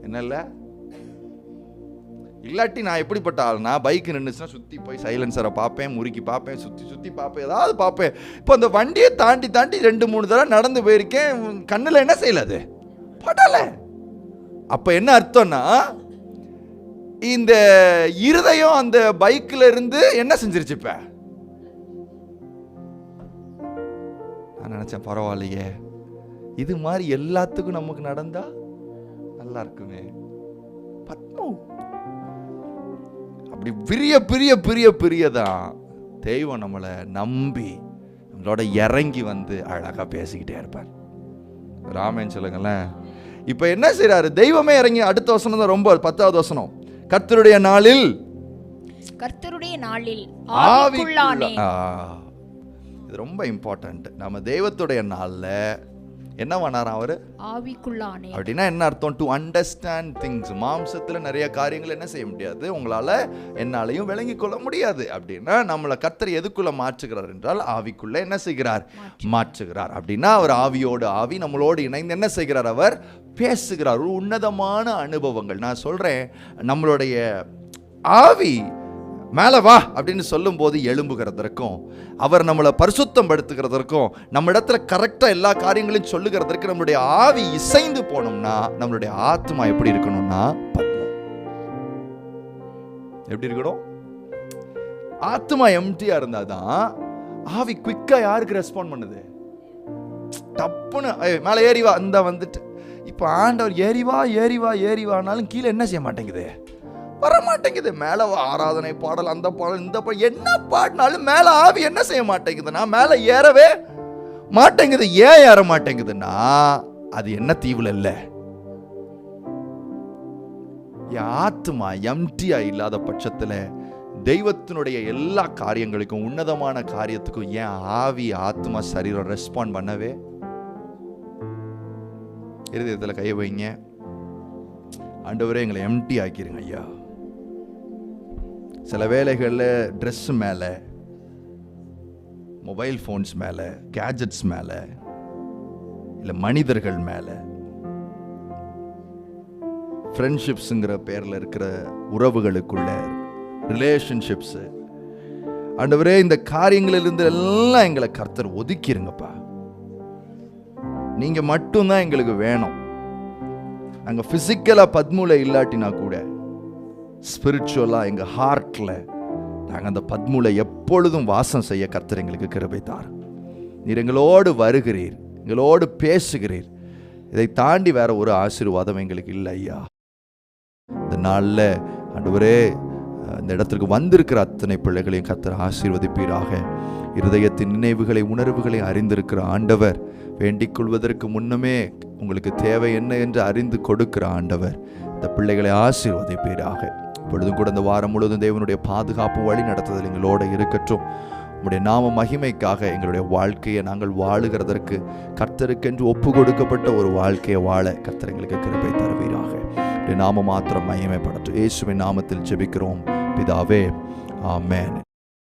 என்ன இல்லை? இல்லாட்டி நான் எப்படிப்பட்ட ஆள்னா, பைக்கு நின்றுச்சுன்னா சுற்றி போய் சைலன்சரை பார்ப்பேன், முறுக்கி பார்ப்பேன், சுற்றி பார்ப்பேன், ஏதாவது பார்ப்பேன். இப்போ அந்த வண்டியை தாண்டி 2-3 தடவை நடந்து போயிருக்கேன். கண்ணில் என்ன செய்யலாது படலை. அப்போ என்ன அர்த்தம்னா, இந்த இருதயம் அந்த பைக்கில் இருந்து என்ன செஞ்சிருச்சு? இப்போ நான் நினச்சேன், பரவாயில்லையே, இது மாதிரி எல்லாத்துக்கும் நமக்கு நடந்தா நல்லா இருக்குமே. பத்மு அப்படி பிரியதான் தெய்வம் நம்மளை நம்பி நம்மளோட இறங்கி அழகா பேசிக்கிட்டே இருப்பார். ராமன் சொல்லுங்களேன். இப்ப என்ன செய்யறாரு? தெய்வமே இறங்கி. அடுத்த வசனம் தான் ரொம்ப 10வது வசனம். கர்த்தருடைய நாளில் ஆவிக்குள்ளானே. இது ரொம்ப இம்பார்ட்டன்ட். நம்ம தெய்வத்துடைய நாள்ல என்ன பண்ணாராம்? அவரு ஆவிக்குள்ளானே. அப்படின்னா என்ன அர்த்தம்? To understand things. மாம்சத்தில் நிறைய காரியங்கள் என்ன செய்ய முடியாது, உங்களால் என்னாலையும் விளங்கி கொள்ள முடியாது. அப்படின்னா நம்மளை கர்த்தர் எதுக்குள்ள மாற்றுகிறார் என்றால் ஆவிக்குள்ள என்ன செய்கிறார்? மாற்றுகிறார். அப்படின்னா அவர் ஆவியோடு ஆவி நம்மளோடு இணைந்து என்ன செய்கிறார்? அவர் பேசுகிறார். ஒரு உன்னதமான அனுபவங்கள். நான் சொல்றேன், நம்மளுடைய ஆவி மேலே வா அப்படின்னு சொல்லும் போது எழும்புகிறதற்கும், அவர் நம்மளை பரிசுத்தம் படுத்துகிறதற்கும், நம்ம இடத்துல கரெக்டாக எல்லா காரியங்களையும் சொல்லுகிறதற்கு நம்மளுடைய ஆவி இசைந்து போனோம்னா, நம்மளுடைய ஆத்மா எப்படி இருக்கணும்னா எப்படி இருக்கணும்? ஆத்மா எம்டியா இருந்தாதான் ஆவி குவிக்கா யாருக்கு ரெஸ்பாண்ட் பண்ணுது? டப்புன்னு மேலே ஏறிவா அந்த வந்துட்டு. இப்போ ஆண்டவர் ஏறிவானாலும் கீழே என்ன செய்ய மாட்டேங்குது? வரமாட்டேங்குது. மேலே ஆராதனை பாடல், அந்த பாடல், இந்த பாடல், என்ன பாடினாலும் மேலே ஆவி என்ன செய்ய மாட்டேங்குதுன்னா மேலே ஏறவே மாட்டேங்குது. ஏன் ஏற மாட்டேங்குதுன்னா அது என்ன தீவுல இல்லை, ஆத்மா எம்டியா இல்லாத பட்சத்துல தெய்வத்தினுடைய எல்லா காரியங்களுக்கும் உன்னதமான காரியத்துக்கும் ஏன் ஆவி ஆத்மா சரீரம் ரெஸ்பாண்ட் பண்ணவே? இருதயத்தில் கையை வைங்க. ஆண்டவரே எங்களை எம்டி ஆக்கிருங்க ஐயா. சில வேளைகளில் ட்ரெஸ் மேலே, மொபைல் ஃபோன்ஸ் மேலே, கேஜெட்ஸ் மேலே, இல்லை மனிதர்கள் மேலே, ஃப்ரெண்ட்ஷிப்ஸுங்கிற பேரில் இருக்கிற உறவுகளுக்குள்ள ரிலேஷன்ஷிப்ஸு, ஆண்டவரே இந்த காரியங்களிலிருந்து எல்லாம் எங்களை கர்த்தர் ஒதுக்கிருங்கப்பா. நீங்கள் மட்டும்தான் எங்களுக்கு வேணும். நாங்கள் ஃபிசிக்கலாக பத்மூலை இல்லாட்டினா கூட ஸ்பிரிச்சுவலாக எங்கள் ஹார்ட்டில் நாங்கள் அந்த பத்மூலை எப்பொழுதும் வாசம் செய்ய கர்த்தர் எங்களுக்கு கிருபை தார். நீர் எங்களோடு வருகிறீர், எங்களோடு பேசுகிறீர். இதை தாண்டி வேற ஒரு ஆசீர்வாதம் எங்களுக்கு இல்லை ஐயா. இந்த நாளில் ஆண்டவரே இந்த இடத்திற்கு வந்திருக்கிற அத்தனை பிள்ளைகளையும் கர்த்தர் ஆசீர்வதிப்பீராக. இருதயத்தின் நினைவுகளை உணர்வுகளை அறிந்திருக்கிற ஆண்டவர், வேண்டிக் கொள்வதற்கு முன்னமே உங்களுக்கு தேவை என்ன என்று அறிந்து கொடுக்கிற ஆண்டவர், இந்த பிள்ளைகளை ஆசீர்வதிப்பீராக. இப்பொழுதும் கூட இந்த வாரம் முழுவதும் தேவனுடைய பாதுகாப்பு வழி நடத்துதல் எங்களோட இருக்கட்டும். உம்முடைய நாம மகிமைக்காக எங்களுடைய வாழ்க்கையை நாங்கள் வாழுகிறதற்கு கர்த்தருக்கென்று ஒப்பு கொடுக்கப்பட்ட ஒரு வாழ்க்கையை வாழ கர்த்தர் எங்களுக்கு கிருபை தருவீராக. நாம மாத்திரம் மகிமைப்படட்டும். இயேசுவின் நாமத்தில் ஜெபிக்கிறோம் பிதாவே, ஆமென்.